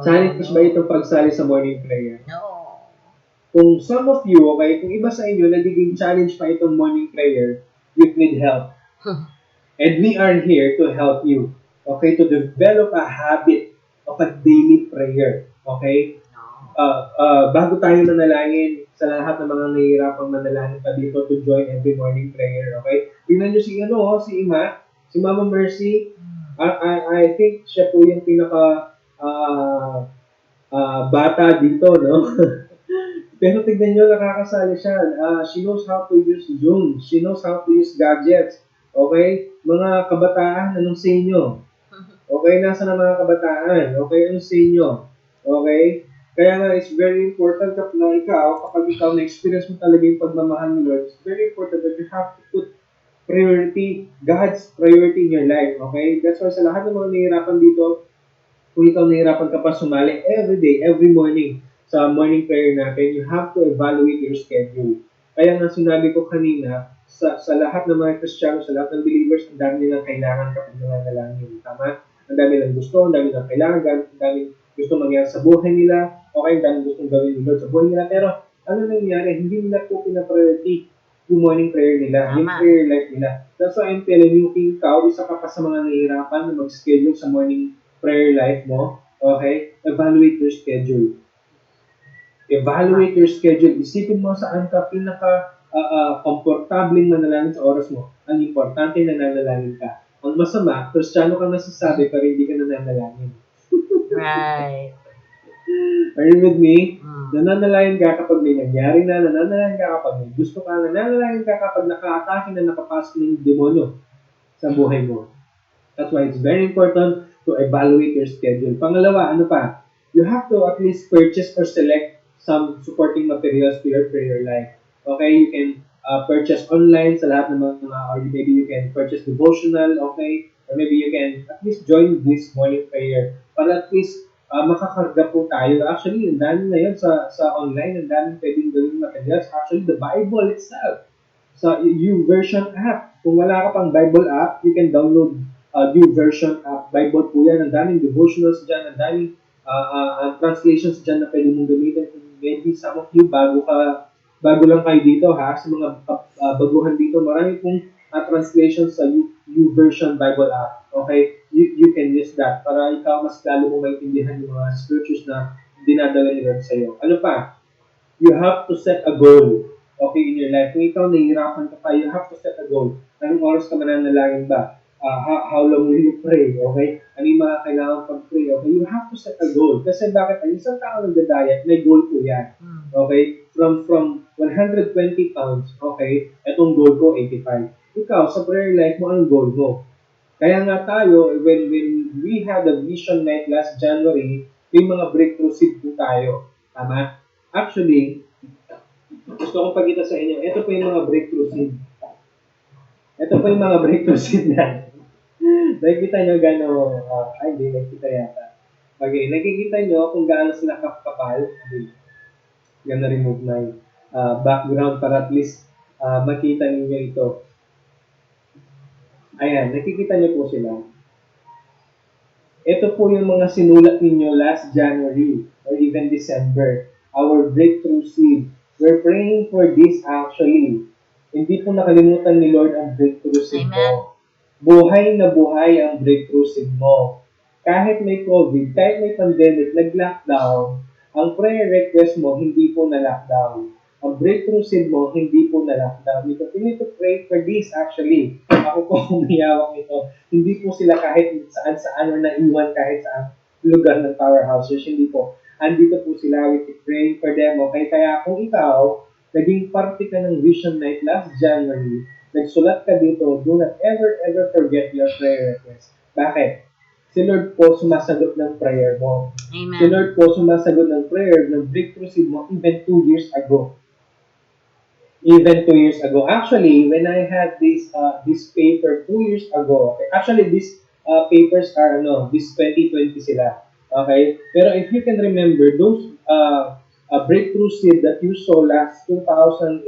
Challenge ba itong pagsali sa morning prayer? No. Kung some of you, okay, kung iba sa inyo, nagiging challenge pa itong morning prayer, you need help. And we are here to help you, okay, to develop a habit of a daily prayer, okay? Bago tayo manalangin sa lahat ng mga nahihirapang manalangin pa dito to join every morning prayer, okay? Tingnan nyo si Ima, si Mama Mercy, I think siya po yung pinaka bata dito, no? Pero tignan nyo, nakakasali siya. She knows how to use Zoom. She knows how to use gadgets. Okay? Mga kabataan, anong sa inyo? Okay, nasa na mga kabataan? Okay, anong sa inyo? Okay? Kaya nga, it's very important na ikaw, kapag ikaw na-experience mo talaga yung pagmamahal ni Lord, it's very important that you have to put priority, God's priority in your life. Okay? That's why sa lahat ng mga nahihirapan dito, kung ikaw nahihirapan ka pa sumali every day, every morning, sa morning prayer natin, you have to evaluate your schedule. Kaya nga sinabi ko kanina, sa lahat ng mga Kristiyano, sa lahat ng believers, ang dami nilang kailangan kapag nanganalangin. Tama? Ang dami nilang gusto, ang dami nilang kailangan, ang dami gusto mangyari sa buhay nila, okay, ang dami gustong gawin ni Lord sa buhay nila, pero ano nangyari? Hindi nila po pina-priority yung morning prayer nila, yung prayer life nila. That's why I'm telling you, ikaw, isa ka pa sa mga nahihirapan na mag-schedule sa morning prayer life mo, okay? Evaluate your schedule. Evaluate your schedule. Isipin mo saan ka komportabling manalangin sa oras mo. Ang importante na nanalangin ka. Ang masama, Kristiyano kang nasasabi pero hindi ka nananalangin. Right. Are you with me? Nananalangin ka kapag may nangyari na, nananalangin ka kapag may gusto ka, nananalangin ka kapag naka-atake na nakapasok ng demonyo sa buhay mo. That's why it's very important to evaluate your schedule. Pangalawa, ano pa? You have to at least purchase or select some supporting materials to your prayer life. Okay, you can purchase online sa lahat ng mga, or maybe you can purchase devotional, okay? Or maybe you can at least join this morning prayer para at least makakarga po tayo. Actually, ang dami ngayon sa online, ang dami pwedeng gawin materials. Actually, the Bible itself, sa YouVersion app. Kung wala ka pang Bible app, you can download YouVersion app. Bible po yan. Ang daming devotionals dyan, ang daming translations dyan na pwede mong gamitin. Maybe some of you, bago lang kayo dito ha, sa mga baguhan dito, marami pong translations sa YouVersion Bible app. Okay? You can use that para ikaw mas lalo mo maintindihan yung mga scriptures na dinadala ni Lord sa'yo. Ano pa? You have to set a goal, okay, in your life. Kung ikaw nahihirapan ka pa, you have to set a goal. Anong oras ka mananalangin ba? How long will you pray, okay? Ano yung mga kailangan pag-pray, okay? You have to set a goal. Kasi bakit? Ang isang tao nagda-diet, may goal po yan. Okay? From 120 pounds, okay? Etong goal ko, 85. Ikaw, sa prayer life mo, anong goal mo? Kaya nga tayo, when we had a vision night last January, may mga breakthrough seed po tayo. Tama? Actually, gusto kong pagkita sa inyo, ito po yung mga breakthrough seed. Ito po yung mga breakthrough seed na. Nakikita nyo gano'n, hindi, nakikita yata. Okay, nakikita nyo kung gaano sila kapal. Gonna remove my background para at least makita ninyo ito. Ayan, nakikita nyo po sila. Ito po yung mga sinulat ninyo last January or even December. Our breakthrough seed. We're praying for this actually. Hindi po nakalimutan ni Lord ang breakthrough seed mo. Buhay na buhay ang breakthrough seed mo. Kahit may COVID, kahit may pandemic, nag-lockdown, ang prayer request mo hindi po na-lockdown. Ang breakthrough seed mo, hindi po na-lockdown. You continue to pray for this actually. Ako po humiyawak nito. Hindi po sila kahit saan-saan or naiwan kahit saan lugar ng powerhouses. Hindi po. Andito po sila. We keep praying for them. Okay? Kaya kung ikaw, naging parte ka ng Vision Night last January, nagsulat ka dito, do not ever forget your prayer request. Bakit? Si Lord po sumasagot ng prayer mo. Amen. Si Lord po sumasagot ng prayer, ng breakthrough seed mo even 2 years ago. Even 2 years ago. Actually, when I had this paper 2 years ago, okay, actually these papers are this 2020 sila. Okay? Pero if you can remember those breakthrough seed that you saw last 2018,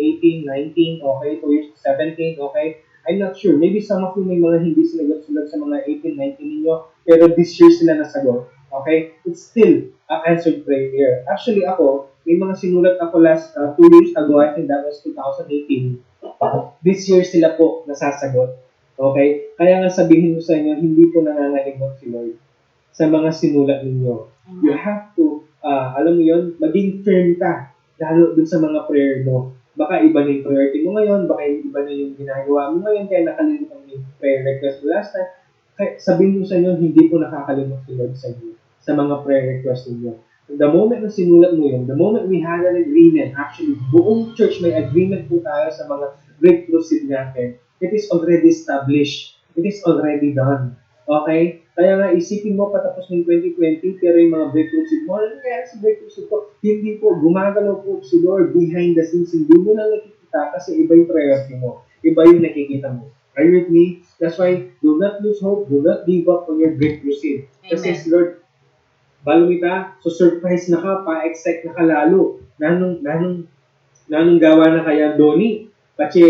19, okay, 2017, okay, I'm not sure. Maybe some of you may mga hindi sinagot-sulat sa mga 18, 19 ninyo, pero this year sila nasagot. Okay? It's still answered prayer. Actually ako, may mga sinulat ako last 2 years ago, I think that was 2018. This year sila po nasasagot. Okay? Kaya nga sabihin ko sa inyo, hindi po nangangalimot si Lord sa mga sinulat ninyo. You have to, alam mo yun, maging firm ka, lalo dun sa mga prayer mo. Baka iba na yung priority mo ngayon, baka iba na yung ginagawa mo ngayon, kaya nakalimutan mo yung prayer request mo last time. Kaya sabihin ko sa inyo, hindi po nakakalimot si Lord sa inyo, sa mga prayer request ninyo. The moment na sinulat mo yun, the moment we had an agreement, actually, buong church may agreement po tayo sa mga breakthrough seed natin. It is already established. It is already done. Okay? Kaya nga, isipin mo patapos ng 2020, pero yung mga breakthrough seed mo, ano nangyari sa breakthrough seed ko? Hindi po, gumagalaw po si Lord behind the scenes. Hindi mo na nakikita kasi iba yung priority mo. Iba yung nakikita mo. Are you with me? That's why, do not lose hope. Do not give up on your breakthrough seed. Kasi si Lord, balumita, so surprise na ka, pa-excite na ka lalo. Nanong gawa na kaya Doni? Kasi,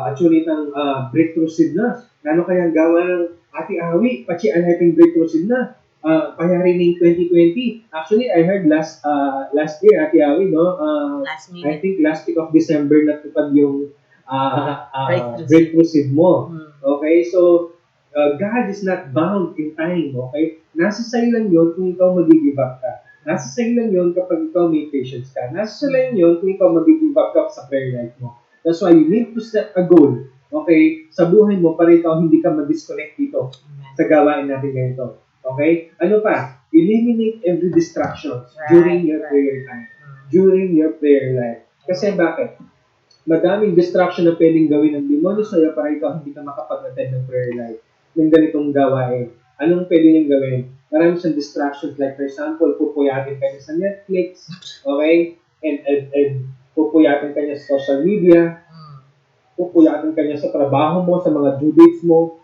actually, ng breakthrough seed na. Nanong kaya gawa ng Ate Awi? Kasi anhiping breakthrough seed na. Payari ng 2020. Actually, I heard last year, Ate Awi, no? I think last week of December natupad yung breakthrough seed mo. Okay, so, God is not bound in time, okay? Nasa sa'yo lang yun kung ikaw mag-give up ka. Nasa sa'yo lang yun kapag ikaw may patience ka. Nasa sa'yo lang yun kung ikaw mag-give up ka sa prayer life mo. That's why you need to set a goal, okay? Sa buhay mo, para ikaw hindi ka mag-disconnect dito sa gawain natin ganito. Okay? Ano pa? Eliminate every distraction during your prayer time. During your prayer life. Kasi bakit? Madaming distraction na pwedeng gawin ng demonyo sa'yo para ikaw hindi ka makapag-attend ng prayer life ng ganitong gawain. Anong pwede niyong gawin? Marami siyang distractions. Like for example, pupuyatin ka niya sa Netflix, okay? And pupuyatin ka niya sa social media, Mm. pupuyatin ka niya sa trabaho mo, sa mga due dates mo,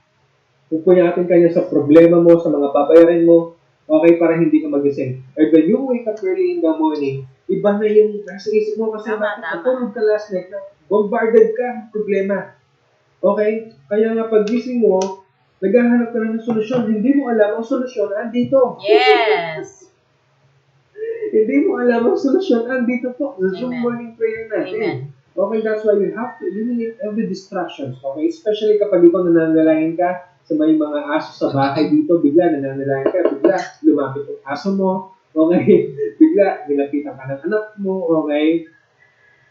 pupuyatin ka niya sa problema mo, sa mga babayarin mo, okay, para hindi ka magising. And when you wake up early in the morning, iba na yung nasa isip mo kasi Tama, natulog ka last night na bombarded ka ng problema. Okay? Kaya nga pag-gising mo, naghahanap ka na ng solusyon. Hindi mo alam ang solusyon, andito. Yes. Hindi mo alam ang solusyon, andito po. Sa Zoom Amen. morning prayer natin. Amen. Okay, that's why you have to eliminate every distractions. Okay? Especially kapag ikaw nananalangin ka sa may mga aso sa bahay dito, bigla nananalangin ka, bigla lumapit ang aso mo. Okay? Bigla nilapitan ka ng anak mo. Okay?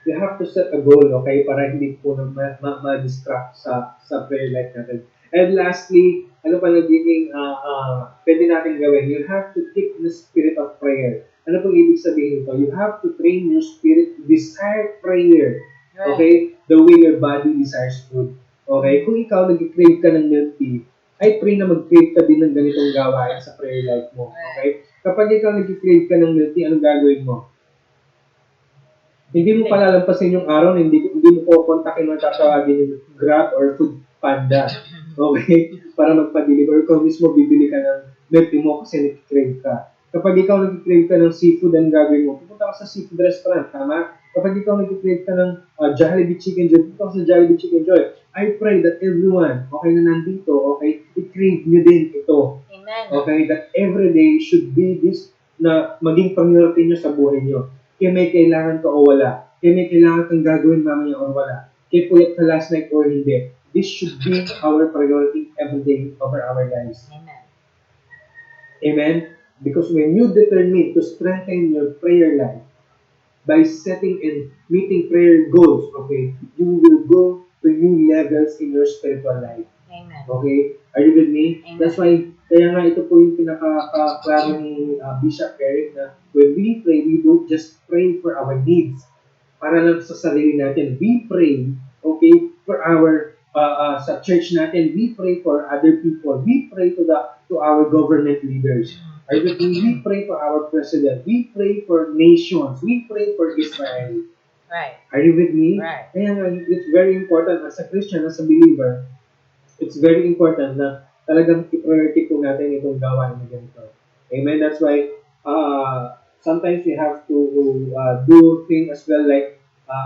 You have to set a goal, okay, para hindi po na ma-distract sa prayer life natin. And lastly, ano pa nagiging pwede natin gawin? You have to keep the spirit of prayer. Ano pong ibig sabihin nito? You have to train your spirit to desire prayer. Right. Okay? The way your body desires food. Okay? Kung ikaw nag-crave ka ng milk tea, I pray na mag-crave ka din ng ganitong gawain sa prayer life mo. Okay? Kapag ikaw nag-crave ka ng milk tea, anong gagawin mo? Hindi mo palalampasin yung araw, hindi mo kukontakin o tatawagin yung Grab or Food Panda. Okay? Para magpa-deliver. Kung mismo bibili ka ng milk tea mo kasi nag-crave ka. Kapag ikaw nag-crave ka ng seafood, ang gagawin mo? Pupunta ka sa seafood restaurant, tama? Kapag ikaw nag-crave ka ng Jollibee Chicken Joy, pupunta ka sa Jollibee Chicken Joy. I pray that everyone, okay, na nandito, okay, i-crave nyo din ito. Amen. Okay? That every day should be this na maging priority nyo sa buhay nyo. Kaya may kailangan ka o wala. Kaya may kailangan kang gagawin mamaya o wala. Kaya puyat ka last night or hindi. This should be our priority every day over our lives. Amen. Amen? Because when you determine to strengthen your prayer life by setting and meeting prayer goals, okay, you will go to new levels in your spiritual life. Amen. Okay? Are you with me? Amen. That's why, kaya nga ito po yung pinaka-klaro ni Bishop Eric na when we pray, we don't just pray for our needs. Para lang sa sarili natin. We pray, okay, for our, sa church natin. We pray for other people. We pray to our government leaders. Are you with me? We pray for our president. We pray for nations. We pray for Israel. Right. Are you with me? Right. Kaya nga, it's very important as a Christian, as a believer, it's very important na talagang i-priority po natin itong gawain na ganito. Amen? That's why sometimes we have to do things as well like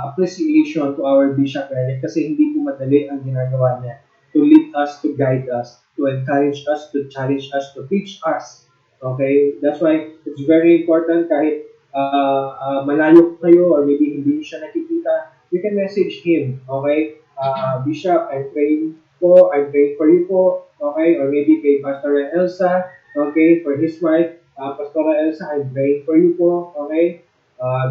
appreciation to our Bishop Eric kasi hindi po madali ang ginagawa niya to lead us, to guide us, to encourage us, to challenge us, to teach us. Okay? That's why it's very important kahit malayo kayo or maybe hindi siya nakikita, you can message him. Okay? Bishop, I'm praying for you po, okay? Or maybe kay Pastor Elsa, okay? For his wife, Pastor Elsa, I'm praying for you po, okay?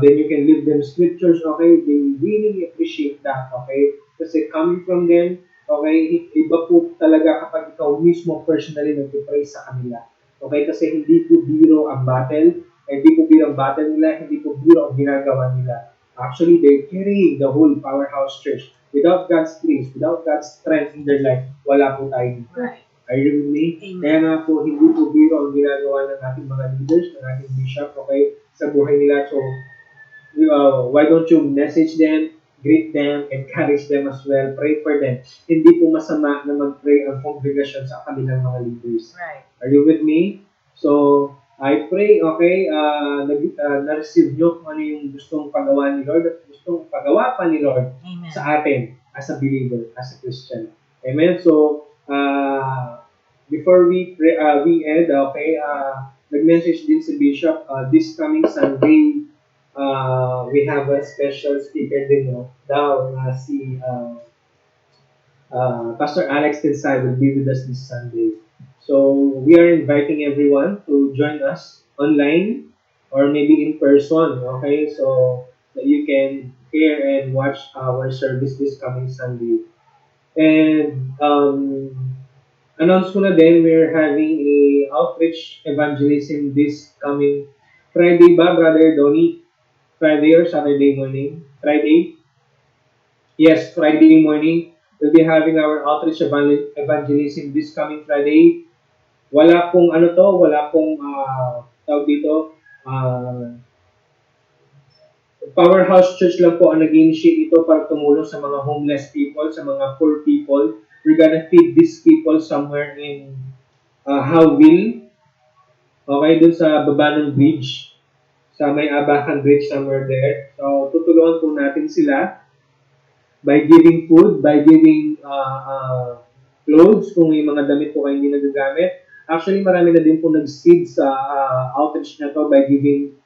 Then you can leave them scriptures, okay? They really appreciate that, okay? Kasi coming from them, okay, iba po talaga kapag ikaw mismo personally nag-pray sa kanila. Okay? Kasi hindi po biro ang battle, hindi po biro ang battle nila, hindi po biro ang ginagawa nila. Actually, they're carrying the whole powerhouse church. Without God's grace, without God's strength in their life, wala po tayo dito. Right. Are you with me? Amen. Kaya nga po, hindi po biro ang ginagawa ng ating mga leaders, ng ating bishop, okay, sa buhay nila. So, why don't you message them, greet them, encourage them as well, pray for them. Hindi po masama na mag-pray ang congregation sa kanilang mga leaders. Right. Are you with me? So, I pray, okay, na-receive nyo kung ano yung gustong pagawa ni Lord at gustong pagawa pa ni Lord Amen. sa atin as a believer, as a Christian. Amen? So, before we pray, we end, okay, nag-message din si Bishop, this coming Sunday, we have a special speaker din, no? Daw, si Pastor Alex Tinsay will be with us this Sunday. So, we are inviting everyone to join us online or maybe in person, okay? So, that you can hear and watch our service this coming Sunday. And, announce ko na din, we're having a outreach evangelism this coming Friday ba, Brother Donnie? Friday or Saturday morning? Friday? Yes, Friday morning. We'll be having our outreach evangelism this coming Friday. Wala pong ano to, wala pong tawag dito, Powerhouse Church lang po ang nag-initiate ito para tumulong sa mga homeless people, sa mga poor people. We're gonna feed these people somewhere in Howville, okay, dun sa baba ng bridge, sa may Abacan Bridge somewhere there. So, tutulungan po natin sila by giving food, by giving clothes, kung may mga damit po kayo hindi nagagamit. Actually, marami na din po nag-seed sa outreach na to by giving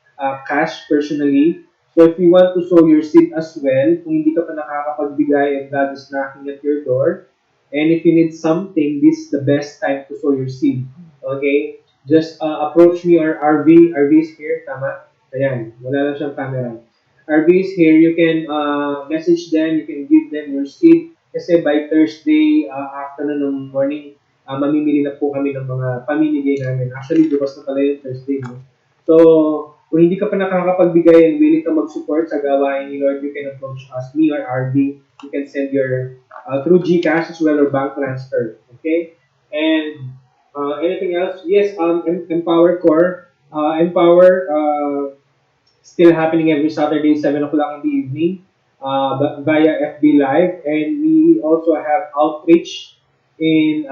cash personally. So if you want to sow your seed as well, kung hindi ka pa nakakapagbigay and God is knocking at your door, and if you need something, this is the best time to sow your seed. Okay? Just approach me or RV. RV is here, tama? Ayan, wala lang siyang camera. RV is here. You can message them, you can give them your seed. Kasi by Thursday afternoon ng morning, mamimili na po kami ng mga pamimigay namin. Actually, bukas na pala yung Thursday. No? So, kung hindi ka pa nakakapagbigay and willing ka mag-support sa gawain ni Lord, you can approach us, me or RB. You can send your through GCash as well or bank transfer. Okay? And anything else? Yes, Empower Core. Empower still happening every Saturday, 7 o'clock in the evening via FB Live. And we also have outreach in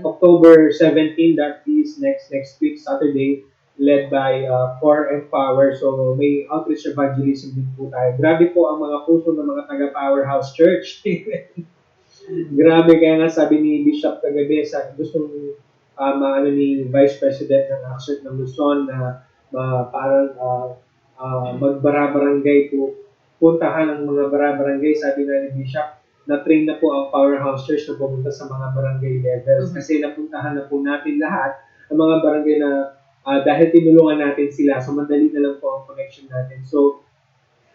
October 17. That is next week, Saturday, led by Core Empower. So may outreach evangelism din po tayo. Grabe po ang mga puso ng mga taga-Powerhouse Church. Grabe, kaya nga sabi ni Bishop kagabi, gustong maano ni Vice President ng ACT ng Luzon na parang magbara-barangay po, puntahan ang mga bara-barangay, sabi na ni Bishop, na-train na po ang Powerhouse Church na pumunta sa mga barangay levels. Kasi napuntahan na po natin lahat ang mga barangay na dahil tinulungan natin sila, so madali na lang po ang connection natin. So,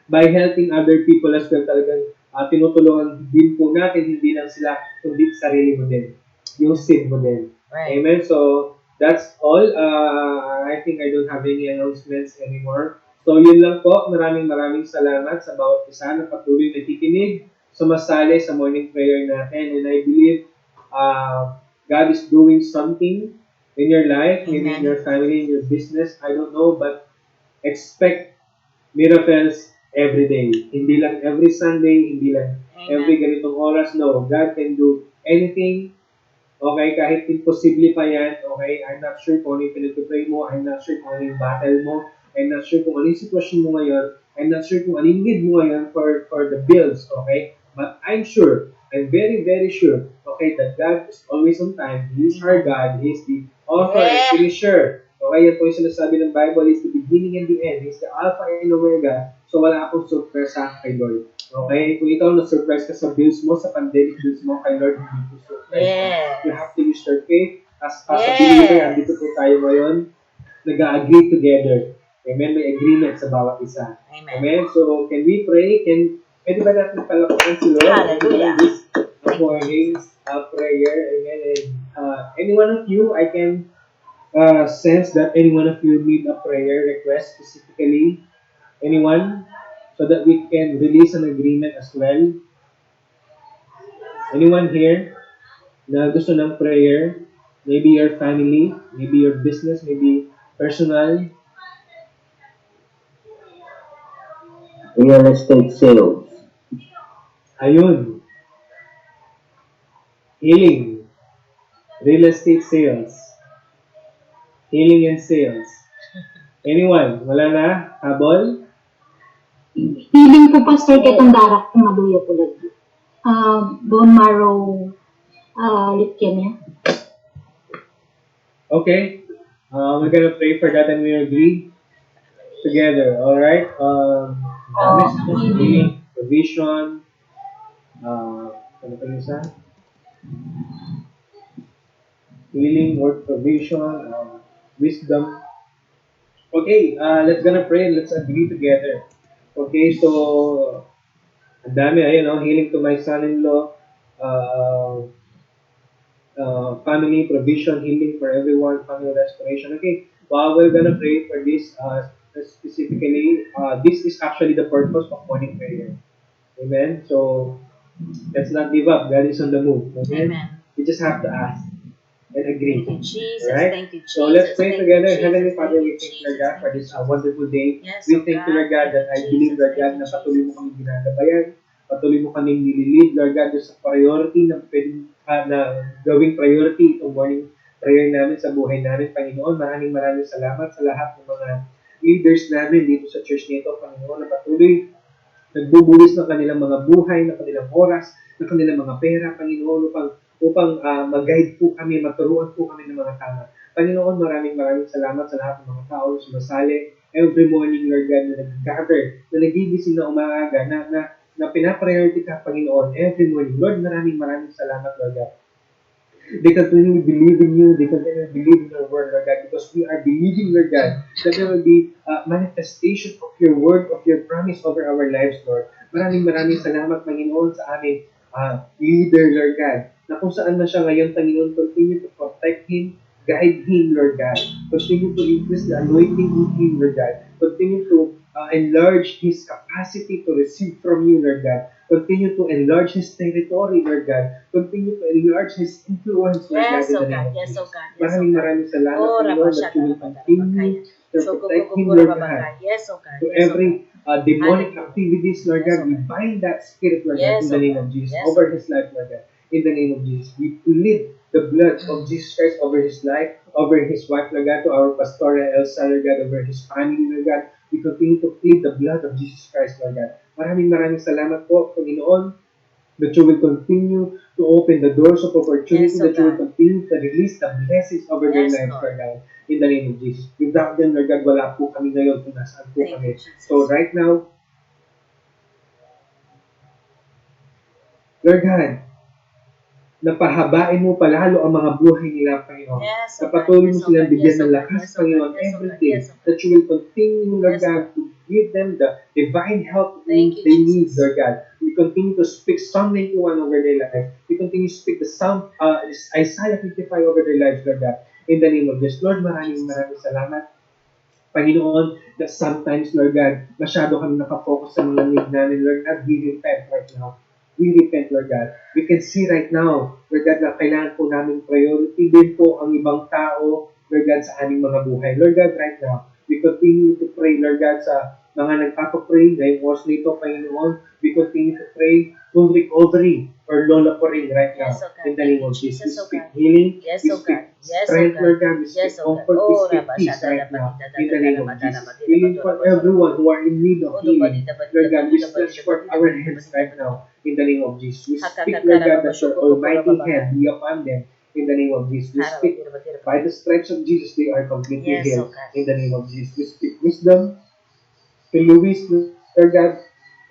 by helping other people as well, talagang tinutulungan din po natin, hindi lang sila, kundi sarili mo din. Yung seed mo din. Right. Amen? So, that's all. I think I don't have any announcements anymore. So, yun lang po. Maraming salamat sa bawat isa na patuloy nakikinig, sumasali sa morning prayer natin. And I believe God is doing something in your life, maybe in your family, in your business. I don't know, but expect miracles every day. Hindi lang every Sunday, hindi lang every ganitong oras. No, God can do anything. Okay, kahit imposible pa yan. Okay, I'm not sure kung ano yung pinag-pray mo. I'm not sure kung ano yung battle mo. I'm not sure kung ano yung sitwasyon mo ngayon. I'm not sure kung ano yung need mo ngayon for the bills. Okay, but I'm sure, I'm very sure, okay, that God is always on time. He is our God. He is the author and finisher. Okay, yan po yung sinasabi ng Bible, is the beginning and the end. He is the Alpha and Omega. So wala akong surpresa kay Lord. Okay? Kung ikaw na-surprise ka sa bills mo, sa pandemic bills mo, kay Lord, hindi ko surprise. Yes. You have to use your faith. As a believer, andito po tayo ngayon, nag-agree together. Amen? May agreement sa bawat isa. Amen? So, can we pray? Pwede ba natin palapakan si Lord? Hallelujah. This morning prayer. Amen? And any one of you, I can sense that any one of you need a prayer request specifically. Anyone? So that we can release an agreement as well. Anyone here na gusto ng prayer? Maybe your family, maybe your business, maybe personal. Real estate sales. Ayun. Healing. Real estate sales. Healing and sales. Anyone? Wala na? Habol? Healing po, Pastor, kitong darak kung maluya po lagi. Bone marrow leukemia. Okay. We're gonna pray for that and we agree together. Alright? Healing, provision, ano pa yung isa? Healing, word provision, wisdom. Okay, let's gonna pray and let's agree together. Okay, so ang dami, ayun, no? Healing to my son-in-law, family provision, healing for everyone, family restoration. Okay, well, we're gonna pray for this specifically. This is actually the purpose of morning prayer. Amen. So let's not give up. God is on the move. Amen. Amen. We just have to ask. and agree. Thank you, Jesus. Right? Thank you, Jesus. So let's pray Thank together. you, Jesus. Heavenly Father, Thank we you, thank you, Lord Jesus. God, for Thank you, this Jesus. wonderful day. Yes, We oh thank you, God. Lord God, Thank that you, I believe, Jesus. Lord Thank God, you, na patuloy mo Jesus. kami ginagabayan. Patuloy mo kaming nililid, Lord God, sa priority na pwedeng na gawing priority itong morning prayer namin sa buhay namin, Panginoon. Maraming salamat sa lahat ng mga leaders namin dito sa church nito, Panginoon, na patuloy nagbubulis ng kanilang mga buhay, ng kanilang oras, ng kanilang mga pera, Panginoon, upang mag-guide po kami, maturuan po kami ng mga tama. Panginoon, maraming salamat sa lahat ng mga tao na sumasali every morning, Lord God, na nag-gather, na nagigising na umaga, na pinapriority ka, Panginoon, every morning. Lord, maraming salamat, Lord God. They continue believe in you. They continue believe in your word, Lord God, because we are believing, Lord God, that there will be a manifestation of your word, of your promise over our lives, Lord. Maraming salamat, Panginoon, sa aming leader, Lord God, na kung saan man siya ngayon, Panginoon, continue to protect him, guide him, Lord God. Continue to increase the anointing in him, Lord God. Continue to enlarge his capacity to receive from you, Lord God. Continue to enlarge his territory, Lord God. Continue to enlarge his influence, Lord God, Yes, in oh the name God. of Yes, oh Jesus. God. Yes, oh God. Maraming salamat, Oh, Panginoon, that you Rabashata, will Rabakaya. continue to protect him, Lord God. Yes, oh God. To Yes, oh God. every demonic Hallelujah. activities, Lord Yes, God, oh we God. bind that spirit, Lord God, in Yes, the oh name God. of Jesus, Yes, oh over God. his life, Lord God, in the name of Jesus. We plead the blood of Jesus Christ over his life, over his wife, Lord God, to our Pastora Elsa, Lord God, over his family, Lord God. We continue to plead the blood of Jesus Christ, Lord God. Maraming salamat po, Panginoon, that you will continue to open the doors of opportunity, Yes, oh that you will God. continue to release the blessings over their Yes, lives, Lord. Lord God, in the name of Jesus. Without them, Lord God, wala po kami ngayon kung nasaan po Thank you, kami. So Jesus. right now, Lord God, napahabain mo palalo ang mga buhay nila, Panginoon. Yes, Na oh God. patuloy mo Yes, oh silang God. bigyan Yes, oh ng God. lakas, Yes, oh God. Panginoon, Yes, oh every God. day. Yes, oh God. That you will continue, Lord Yes, God, Lord. to give them the divine help Thank you, they need, Jesus. Lord God. We continue to speak Psalm 91 over their life. We continue to speak the Psalm, Isaiah 55 over their lives, Lord God. In the name of Jesus. Lord, maraming salamat. Panginoon, that sometimes, Lord God, masyado kami nakafocus sa mga need namin, Lord God, we repent right now. We repent, Lord God. We can see right now, Lord God, na kailangan po namin priority din po ang ibang tao, Lord God, sa aming mga buhay. Lord God, right now, we continue to pray, Lord God, sa mga nagpapapray ngayong oras nito, Panginoon. We continue to pray full recovery for Lola Corinne right now. Yes, oh God. In the Thank name you, of Jesus, we Jesus, oh speak God. healing, Yes, we oh speak God. Yes, oh strength, God. Lord God, we speak Yes, oh God. comfort, we Oh, speak peace Rabashata, right now. Rabadida, In the name of Rabadida, Jesus. Rabadida, Healing for Rabadida, everyone who are in need of Odo healing. Badida, Badida, Lord God, we Badida, stretch Badida, forth Badida, our Badida, hands Badida, right Badida. now. In the name of Jesus. We speak, Lord Hakakakara, God, that your Babashoko, Kokora, almighty Babaka. hand be upon them. In the name of Jesus. We Hara, speak Badida, Badida, by Badida. the stripes of Jesus, they are completely Yes, oh healed. God. In the name of Jesus. We speak wisdom to Luis, Lord God,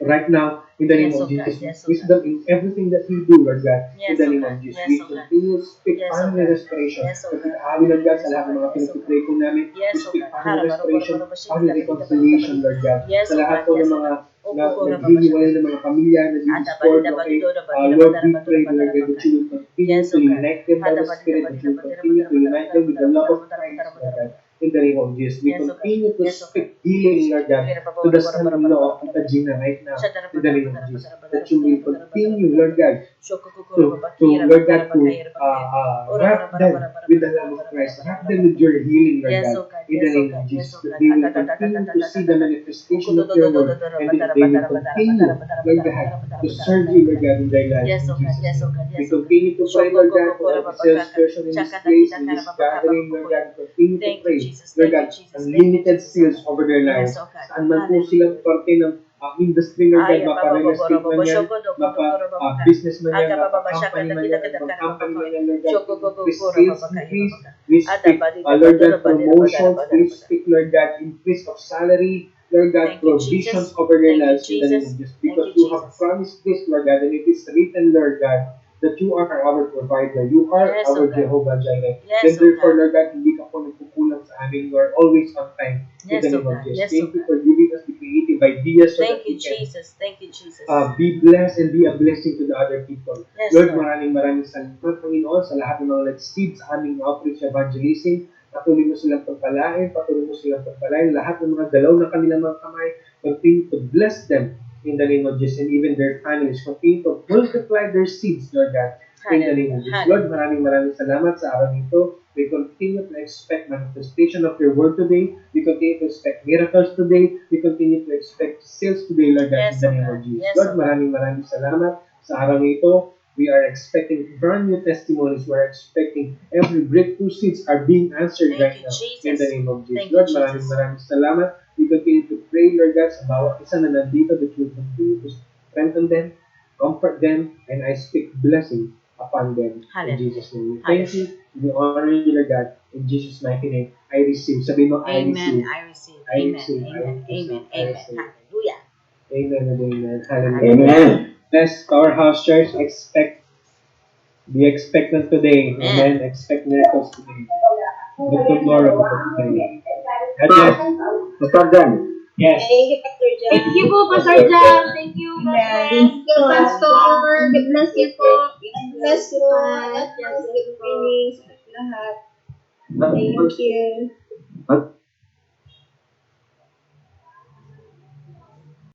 right now, in the name Yes, of oh God. Jesus. Yes, oh God. Wisdom in everything that we do, Lord God, in Yes, the oh name God. of Jesus. Yes, We oh God. continue to speak Yes, oh family God. restoration. Yes, oh God. Kapag-awi, Lord God, sa Yes, oh lahat ng God. mga Yes, oh God. pinag-pray po namin. We Yes, oh speak God. family Hara, Barokoro, restoration, Barobashiki, family Badida, Badida, reconciliation, Badida. Lord God. Yes, Sa oh lahat God. po Yes, ng oh mga God. Okokora, naghihiwalay Babashata. ng mga pamilya, Ata, nag-discord, Badida, okay? Badida, Badida, Lord, Badara, we Badara, pray, Lord Badara, God, that Baka. you will continue Yes, to oh God. unite them by Hata, the Badida, Spirit, that Badida, you will Badida, continue Badara, to Badara, unite Badara, them with the Badara, love Badara, of Badara, Christ, Badara, Lord Badara, God. Badara. In the name of Jesus, we Yes, oh God. continue to Yes, oh God. speak healing, Lord God, Kira, to Baba, the Bara, Bara, Bara, Bara, son-in-law of Bara, Tita Bara. Gina right now, Shatara, in the Badara, name of Badara, Jesus. Badara, Badara, That you Badara, will Badara, Badara, continue, Badara, Lord Badara. God, Shoko, Kokora, Baba, Kira, Lord Bakara, God, to Bakayara, Bakaya. Ora, Bara, wrap Bara, them Bara, Bara, with Bara, the Bara, love of Bara, Bara, Christ. Bara, Wrap Bara, them Bara. with your healing, Lord Yes, God, oh God. in the Yes, oh name God. of Yes, Jesus. oh That God. they will continue to see the Atatatatatatatata. manifestation of your word, Ukudodododododoro, and Batara, they will Batara, Batara, Batara, continue, Batara, Lord Batara, God, Batara, Batara, to Batara, serve Batara, you, Lord Batara. God, in their lives, Yes, in oh God. Jesus' Yes, oh name. God. We Yes, oh God. continue to pray, Shoko, Lord God, Koko, for Kora, every Babakaka. salesperson in this place, in Shakatakitakara, this gathering, Lord Babakabakukuya. God. Continue to Thank you, pray, Jesus. Lord Thank you, God, Jesus. Thank you, unlimited Jesus, oh sales God. over their Yes, lives. oh God. Saan man po silang Hallelujah. parte ng industry, Lord God, Aya baba mapa-real baba estate robo man bo yan, shoko do kodo koro baba ka. business man yan, Aga baba ba shaka mapa-company da man kita yan, kita kara baba mag-company ko. man yan, Lord God, Shoko go go increase koro sales, baba ka hiya increase. baba ka. We Ada speak, badi da Lord bado da God, badi da badara promotions. badara We badara. speak, Lord God, increase of salary, Lord God, Thank you, provisions Jesus. over their Thank you, lives in the name of Jesus. Jesus. Thank Because you, you have Jesus. promised this, Lord God, and it is written, Lord God, that you are our provider. You are Yes, oh our God. Jehovah Jireh. Yes, Then oh therefore, God. Lord God, hindi ka po nagkukulang sa amin. You are always on time in the Yes, oh name of God. Jesus. Yes, oh Thank you God. for giving us the creative ideas so Thank that you, we can Jesus. Thank you, Jesus. be blessed and be a blessing to the other people. Yes, Lord, Lord. maraming salamat, Panginoon, sa lahat ng mga nag-seed sa aming outreach evangelism. Patuloy mo silang pagpalain, lahat ng mga galaw ng kanilang mga kamay. Continue to bless them in the name of Jesus and even their families. Continue to multiply their seeds, Lord God. In the name of Jesus. Lord, maraming salamat sa araw nito. We continue to expect manifestation of your word today. We continue to expect miracles today. We continue to expect sales today, Lord, God, in Yes, the oh name God. of Jesus. Yes, Lord, oh God. maraming salamat sa araw nito. We are expecting brand new testimonies. We are expecting every breakthrough seeds are being answered Thank right you, now. Jesus. In the name of Jesus. Thank you, Lord, Jesus. maraming salamat. We continue to pray, Lord God, sa bawat isa na nandito that you will continue to strengthen them, comfort them, and I speak blessing upon them. In Hallelujah. Jesus' name. Thank you. We honor you, Lord God. In Jesus' mighty name, I receive. Sabi mo, I Amen. receive. I receive. I Amen. receive. I Amen. receive. Amen. I Amen. receive. Hallelujah. Amen and amen. Hallelujah. Amen. Bless Powerhouse Church. Be expectant today. Amen. Expect miracles today. But tomorrow, today. God bless. Pastor Dan. Yes. Thank you, Pastor John. Thank you po, Pastor Jam. Thank you, God bless. Thank you, Pastor. God bless you po. God bless you. God bless you. Good evening sa lahat. Thank you.